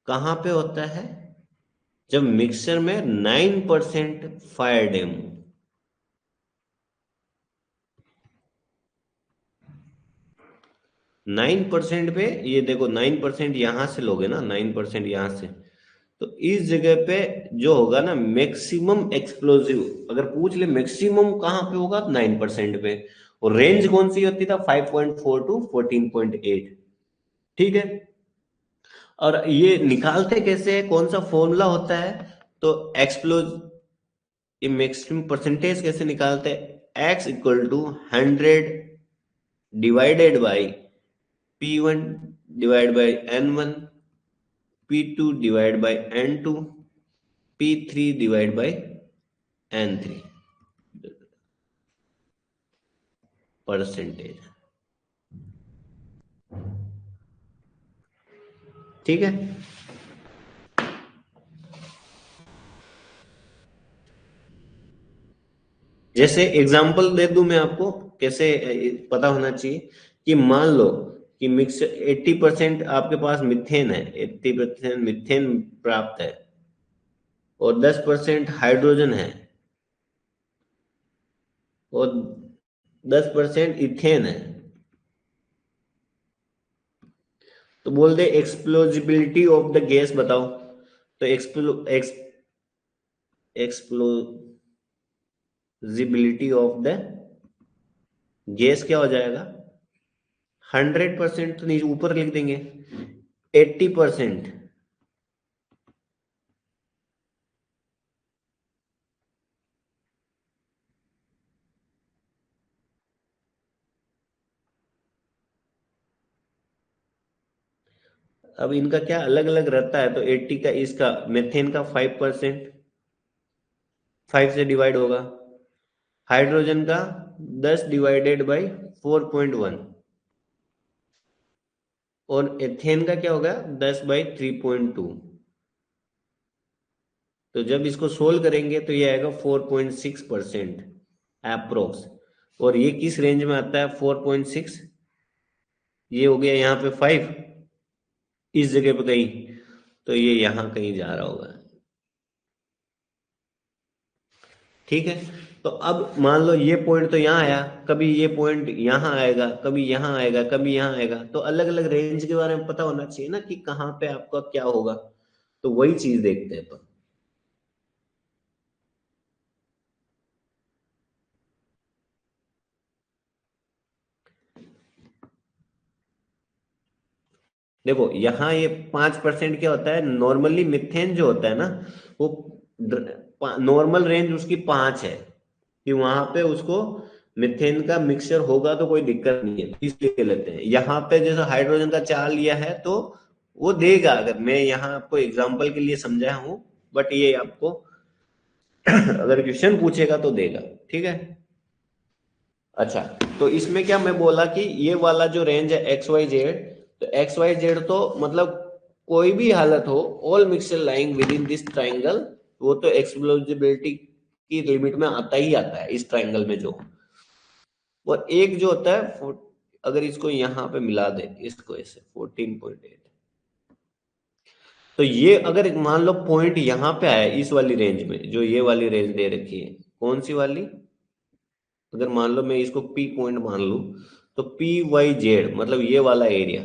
कहां पे होता है, जब मिक्सचर में 9% फायर डैम। 9% पे, ये देखो 9% यहां से लोगे ना, 9% यहां से, तो इस जगह पे जो होगा ना मैक्सिमम एक्सप्लोजिव, अगर पूछ ले मैक्सिमम कहाँ पे होगा, 9% पे। और रेंज कौन सी होती था, 5.4 टू 14.8। ठीक है, और ये निकालते कैसे है, कौन सा फॉर्मूला होता है, तो एक्सप्लोज, ये मैक्सिमम परसेंटेज कैसे निकालते हैं, x equal to 100 divided by P1 divide by N1, P2 divide by N2, P3 divide by N3 percentage. ठीक है, जैसे एग्जांपल दे दूं मैं आपको कैसे पता होना चाहिए, कि मान लो कि मिक्स 80% आपके पास मिथेन है, 80% मिथेन प्राप्त है, और 10% हाइड्रोजन है, और 10% इथेन है। तो बोल दे एक्सप्लोजिबिलिटी ऑफ द गैस बताओ, तो एक्सप्लोजिबिलिटी ऑफ द गैस क्या हो जाएगा, 100% तो नीचे ऊपर लिख देंगे, 80%। अब इनका क्या अलग अलग रहता है, तो 80 का, इसका मेथेन का 5%, 5 से डिवाइड होगा, हाइड्रोजन का 10 डिवाइडेड बाई 4.1, और एथेन का क्या होगा, 10 बाई 3.2। तो जब इसको सोल्व करेंगे तो ये आएगा 4.6% अप्रोक्स। और ये किस रेंज में आता है, 4.6, ये हो गया यहाँ पे 5 इस जगह पे कहीं, तो ये यहाँ कहीं जा रहा होगा। ठीक है, तो अब मान लो ये पॉइंट तो यहाँ आया, कभी ये पॉइंट यहाँ आएगा, कभी यहाँ आएगा, कभी यहाँ आएगा, तो अलग अलग रेंज के बारे में पता होना चाहिए ना कि कहाँ पे आपका क्या होगा। तो वही चीज देखते हैं अपन। देखो यहाँ ये 5% क्या होता है, नॉर्मली मिथेन जो होता है ना, वो नॉर्मल रेंज उसकी 5 है, कि वहां पे उसको मिथेन का मिक्सचर होगा तो कोई दिक्कत नहीं है, इसलिए लेते हैं। यहाँ पे जैसे हाइड्रोजन का 4 लिया है तो वो देगा, अगर मैं यहाँ आपको एग्जाम्पल के लिए समझाया हूँ, बट ये आपको अगर क्वेश्चन पूछेगा तो देगा। ठीक है, अच्छा, तो इसमें क्या मैं बोला कि ये वाला जो रेंज है एक्स वाई जेड, तो एक्स वाई जेड तो मतलब कोई भी हालत हो, all mixture lying with in this triangle, वो तो एक्सप्लोजिबिलिटी की लिमिट में आता ही आता है इस ट्राइंगल में जो। और एक जो होता है, अगर इसको यहाँ पे मिला दे, इसको ऐसे 14.8, तो ये अगर मान लो पॉइंट यहाँ पे आया इस वाली रेंज में, जो ये वाली रेंज दे रखी है, कौन सी वाली, अगर मान लो मैं इसको पी पॉइंट मान लू, तो पी वाई जेड मतलब ये वाला एरिया,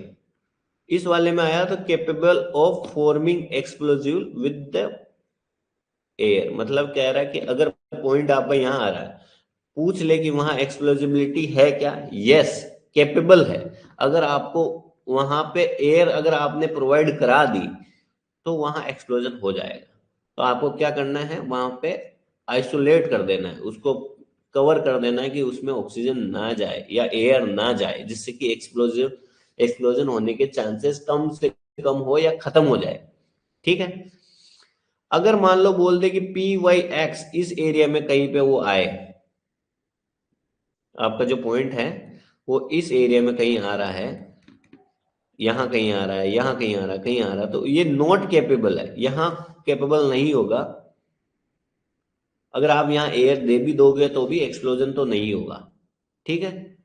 इस वाले में आया तो capable of forming explosive with the air, मतलब कह रहा है कि अगर पॉइंट आपका यहाँ आ रहा है, पूछ ले कि वहां एक्सप्लोजिबिलिटी है क्या, यस कैपेबल है। अगर आपको वहां पे एयर अगर आपने प्रोवाइड करा दी तो वहां एक्सप्लोजन हो जाएगा। तो आपको क्या करना है, वहां पे आइसोलेट कर देना है, उसको कवर कर देना है कि उसमें ऑक्सीजन ना जाए या एयर ना जाए, जिससे कि एक्सप्लोजन होने के चांसेस कम से कम हो या खत्म हो जाए। ठीक है, अगर मान लो बोल दे कि पी वाई एक्स इस एरिया में कहीं पे वो आए, आपका जो पॉइंट है वो इस एरिया में कहीं आ रहा है, यहाँ कहीं आ रहा है, यहाँ कहीं आ रहा है, कहीं आ रहा है, तो ये नॉट कैपेबल है, यहाँ कैपेबल नहीं होगा। अगर आप यहाँ एयर दे भी दोगे तो भी एक्सप्लोजन तो नहीं होगा। ठीक है,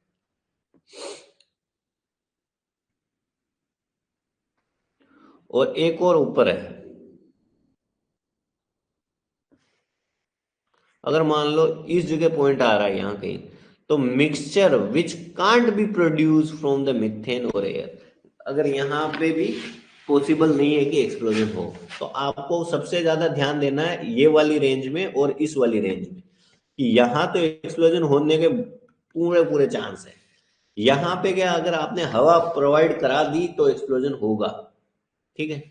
और एक और ऊपर है, अगर मान लो इस जगह पॉइंट आ रहा है यहाँ कहीं, तो mixture which can't be produce from the methane और एयर, अगर यहाँ पे भी पॉसिबल नहीं है कि एक्सप्लोजन हो। तो आपको सबसे ज्यादा ध्यान देना है ये वाली रेंज में और इस वाली रेंज में, कि यहाँ तो एक्सप्लोजन होने के पूरे पूरे चांस है। यहाँ पे क्या, अगर आपने हवा प्रोवाइड करा दी तो एक्सप्लोजन होगा। ठीक है।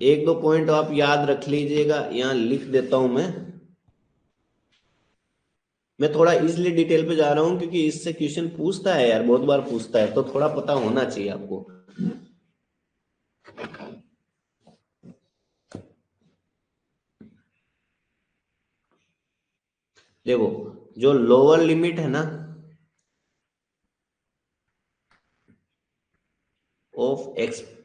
एक दो पॉइंट आप याद रख लीजिएगा, यहाँ लिख देता हूं मैं थोड़ा इसलिए डिटेल पे जा रहा हूँ क्योंकि इससे क्वेश्चन पूछता है यार, बहुत बार पूछता है, तो थोड़ा पता होना चाहिए आपको। देखो, जो लोअर लिमिट है ना ऑफ एक्सप्लोजिबिलिटी,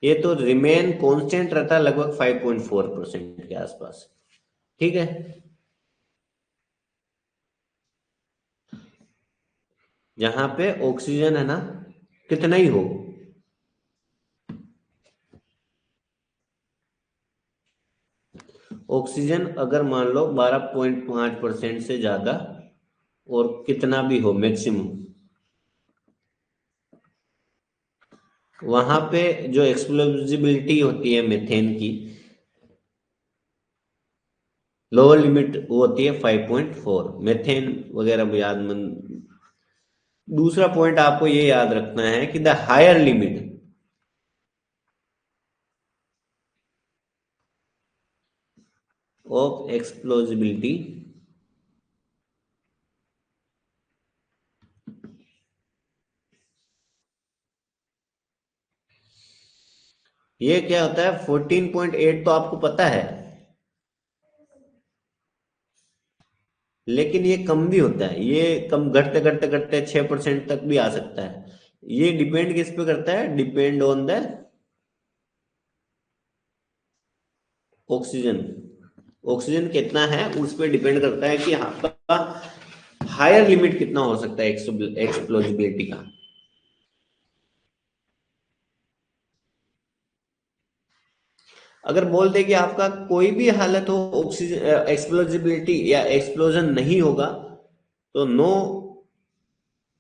ये तो रिमेन कांस्टेंट रहता है लगभग 5.4% के आसपास। ठीक है। जहां पे ऑक्सीजन है ना, कितना ही हो, ऑक्सीजन अगर मान लो 12.5% से ज्यादा और कितना भी हो मैक्सिमम, वहां पे जो एक्सप्लोजिबिलिटी होती है मीथेन की, लोअर लिमिट वो होती है 5.4 मीथेन वगैरह भी याद मन। दूसरा पॉइंट आपको ये याद रखना है कि द हायर लिमिट ऑफ एक्सप्लोजिबिलिटी ये क्या होता है, 14.8 तो आपको पता है, लेकिन ये कम भी होता है, ये कम घटते घटते घटते 6% तक भी आ सकता है। ये डिपेंड किस पे करता है, depend on the oxygen. Oxygen कितना है उस पर डिपेंड करता है कि आपका हायर लिमिट कितना हो सकता है एक्सप्लोजिबिलिटी का। अगर बोल दे कि आपका कोई भी हालत हो ऑक्सीजन एक्सप्लोजिबिलिटी या एक्सप्लोजन नहीं होगा, तो no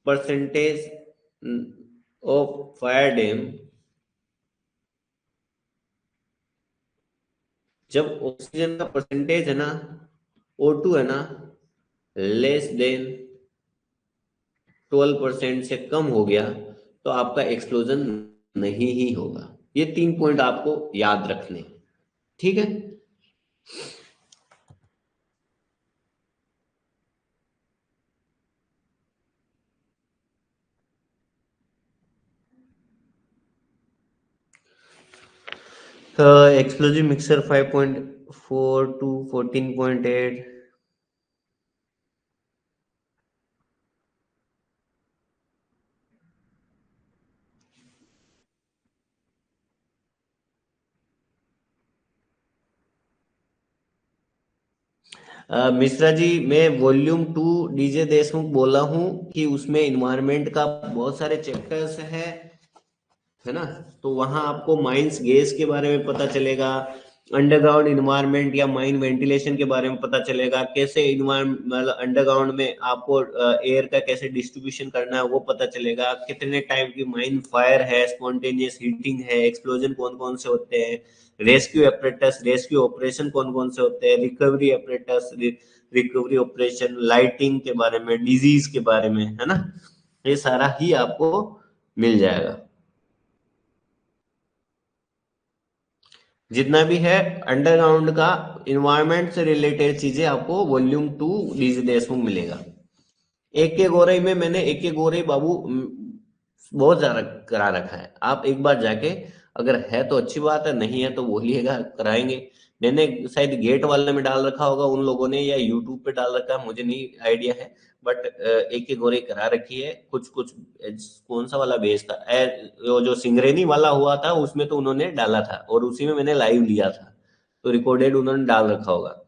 percentage of fire damp, जब ऑक्सीजन का परसेंटेज है ना, O2 है ना, लेस देन 12% से कम हो गया, तो आपका एक्सप्लोजन नहीं ही होगा। ये 3 पॉइंट आपको याद रखने हैं। ठीक है। Explosive mixture 5.4 to 14.8। Mishra ji, मैं वॉल्यूम 2 डीजे देशमुख बोला हूँ कि उसमें इन्वायरमेंट का बहुत सारे चैप्टर्स है ना। तो वहां आपको माइंस गैस के बारे में पता चलेगा, अंडरग्राउंड इन्वायरमेंट या माइन वेंटिलेशन के बारे में पता चलेगा, कैसे इन्वायरमेंट अंडरग्राउंड में आपको एयर का कैसे डिस्ट्रीब्यूशन करना है वो पता चलेगा, कितने टाइप की माइन फायर है, स्पॉन्टेनियस हीटिंग है, एक्सप्लोजन कौन कौन से होते हैं, रेस्क्यू एपरेटस, रेस्क्यू ऑपरेशन कौन कौन से होते हैं, recovery apparatus, recovery operation, lighting के बारे में, डिजीज के बारे में, है ना। ये सारा ही आपको मिल जाएगा। जितना भी है अंडरग्राउंड का इन्वायरमेंट से रिलेटेड चीजें आपको वॉल्यूम 2 डीजी देशमुख मिलेगा। एक के गोरई में मैंने एक के गोरई बाबू बहुत ज्यादा करा रखा है। आप एक बार जाके, अगर है तो अच्छी बात है, नहीं है तो बोलिएगा, कराएंगे। मैंने शायद गेट वाले में डाल रखा होगा उन लोगों ने, या यूट्यूब पे डाल रखा है, मुझे नहीं आइडिया है। बट एक के गोरई करा रखी है। कुछ कुछ कौन सा वाला बेस था, वो जो सिंगरेनी वाला हुआ था उसमें तो उन्होंने डाला था, और उसी में मैंने लाइव लिया था, तो रिकॉर्डेड उन्होंने डाल रखा होगा।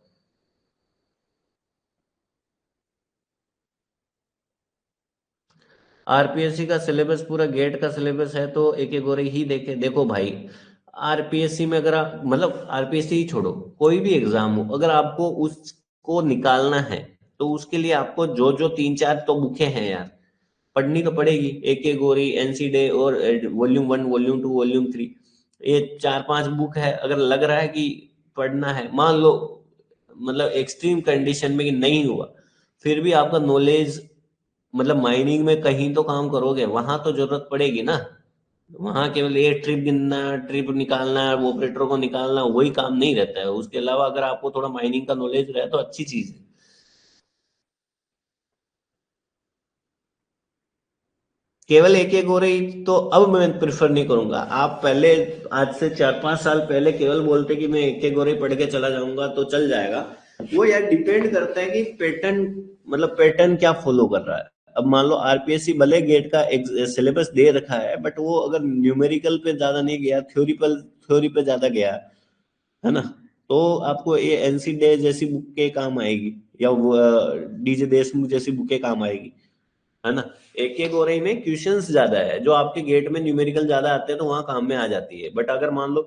आरपीएससी का सिलेबस पूरा गेट का सिलेबस है, तो एक एक और ही देखे। देखो भाई, आरपीएससी में अगर आप मतलब आरपीएससी ही छोड़ो, कोई भी एग्जाम हो, अगर आपको उसको निकालना है तो उसके लिए आपको जो जो तीन चार तो बुकें हैं यार, पढ़नी तो पड़ेगी। एक एक गोरी, एनसी डे और वॉल्यूम 1, वॉल्यूम 2, वॉल्यूम 3, ये चार पांच बुक है। अगर लग रहा है कि पढ़ना है, मान लो मतलब एक्सट्रीम कंडीशन में कि नहीं हुआ, फिर भी आपका नॉलेज मतलब माइनिंग में कहीं तो काम करोगे, वहां तो जरूरत पड़ेगी ना। वहां केवल ये ट्रिप गिनना, ट्रिप निकालना, वो ऑपरेटर को निकालना, वही काम नहीं रहता है। उसके अलावा अगर आपको थोड़ा माइनिंग का नॉलेज रहे तो अच्छी चीज है। केवल एक एक हो रही तो अब मैं प्रिफर नहीं करूंगा। आप पहले, आज से 4-5 साल पहले केवल बोलते कि मैं एक एक गोरे पढ़ के चला जाऊंगा तो चल जाएगा। वो यार डिपेंड करता है कि पैटर्न, मतलब पैटर्न क्या फॉलो कर रहा है। अब मान लो आरपीएससी भले गेट का सिलेबस दे रखा है, बट वो अगर न्यूमेरिकल पे ज्यादा नहीं गया, थ्योरी पे ज्यादा गया, है ना, तो आपको ये एनसी डे जैसी बुक के काम आएगी, या डीजे देशमुख जैसी बुकें काम आएगी, है ना। एक एक ओरई में क्वेश्चंस ज्यादा है, जो आपके गेट में न्यूमेरिकल ज्यादा आते हैं तो वहां काम में आ जाती है। बट अगर मान लो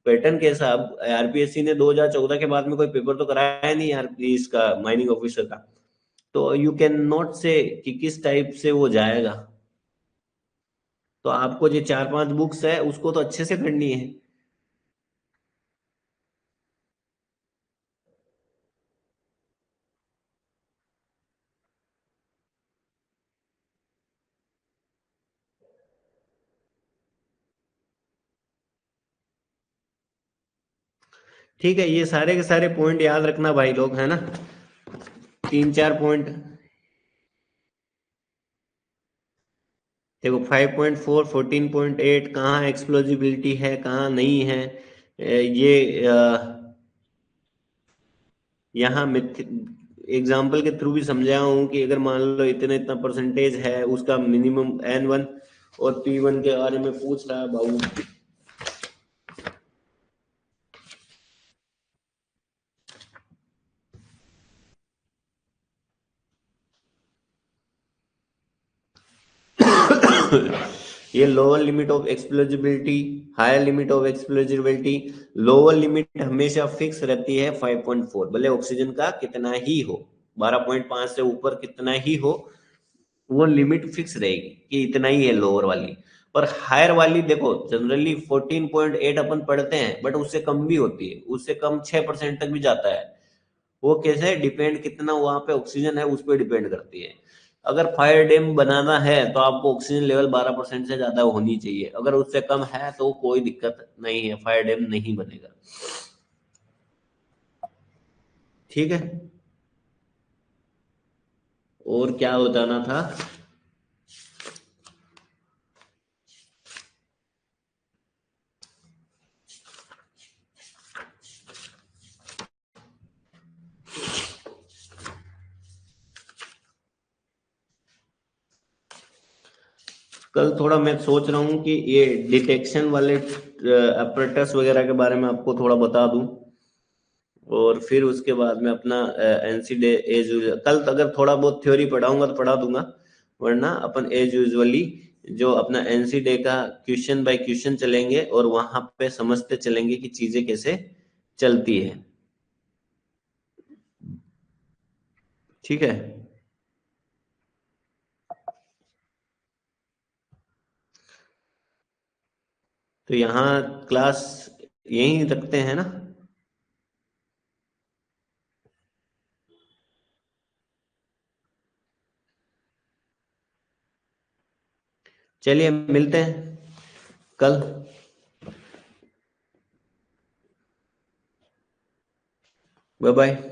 पैटर्न के हिसाब, आरपीएससी ने 2014 के बाद में कोई पेपर तो कराया नहीं यार इसका, माइनिंग ऑफिसर का, तो यू कैन नॉट से कि किस टाइप से वो जाएगा। तो आपको जो चार पांच बुक्स है उसको तो अच्छे से करनी है। ठीक है, ये सारे के सारे पॉइंट याद रखना भाई लोग, है ना, तीन चार पॉइंट। देखो 5.4, 14.8 कहाँ एक्सप्लोजिबिलिटी है, कहाँ नहीं है। ये यहाँ मिथ एग्जाम्पल के थ्रू भी समझाया हूँ कि अगर मान लो इतना इतना परसेंटेज है उसका मिनिमम N1, और P1 के बारे में पूछ रहा है बाबू। ये lower limit of explosibility, higher limit of explosibility, lower limit हमेशा फिक्स रहती है 5.4, भले ऑक्सीजन का कितना ही हो, 12.5 से ऊपर कितना ही हो, वो लिमिट फिक्स रहेगी कि इतना ही है लोअर वाली। पर हायर वाली देखो जनरली 14.8 अपन पढ़ते हैं, बट उससे कम भी होती है, उससे कम 6% तक भी जाता है। वो कैसे डिपेंड, कितना वहां पे ऑक्सीजन है उस पर डिपेंड करती है। अगर फायर डैम बनाना है तो आपको ऑक्सीजन लेवल 12% से ज्यादा होनी चाहिए, अगर उससे कम है तो कोई दिक्कत नहीं है, फायर डैम नहीं बनेगा। ठीक है, और क्या बताना था। कल थोड़ा मैं सोच रहा हूँ कि ये डिटेक्शन वाले अपरेटस वगैरह के बारे में आपको थोड़ा बता दूं, और फिर उसके बाद में अपना एनसी डे एज कल अगर थोड़ा बहुत थ्योरी पढ़ाऊंगा तो पढ़ा दूंगा, वरना अपन एज यूजुअली जो अपना एनसी डे का क्वेश्चन बाय क्वेश्चन चलेंगे और वहां पे समझते चलेंगे कि चीजें कैसे चलती है। ठीक है, तो यहाँ क्लास यहीं रखते हैं ना। चलिए मिलते हैं कल। Bye bye.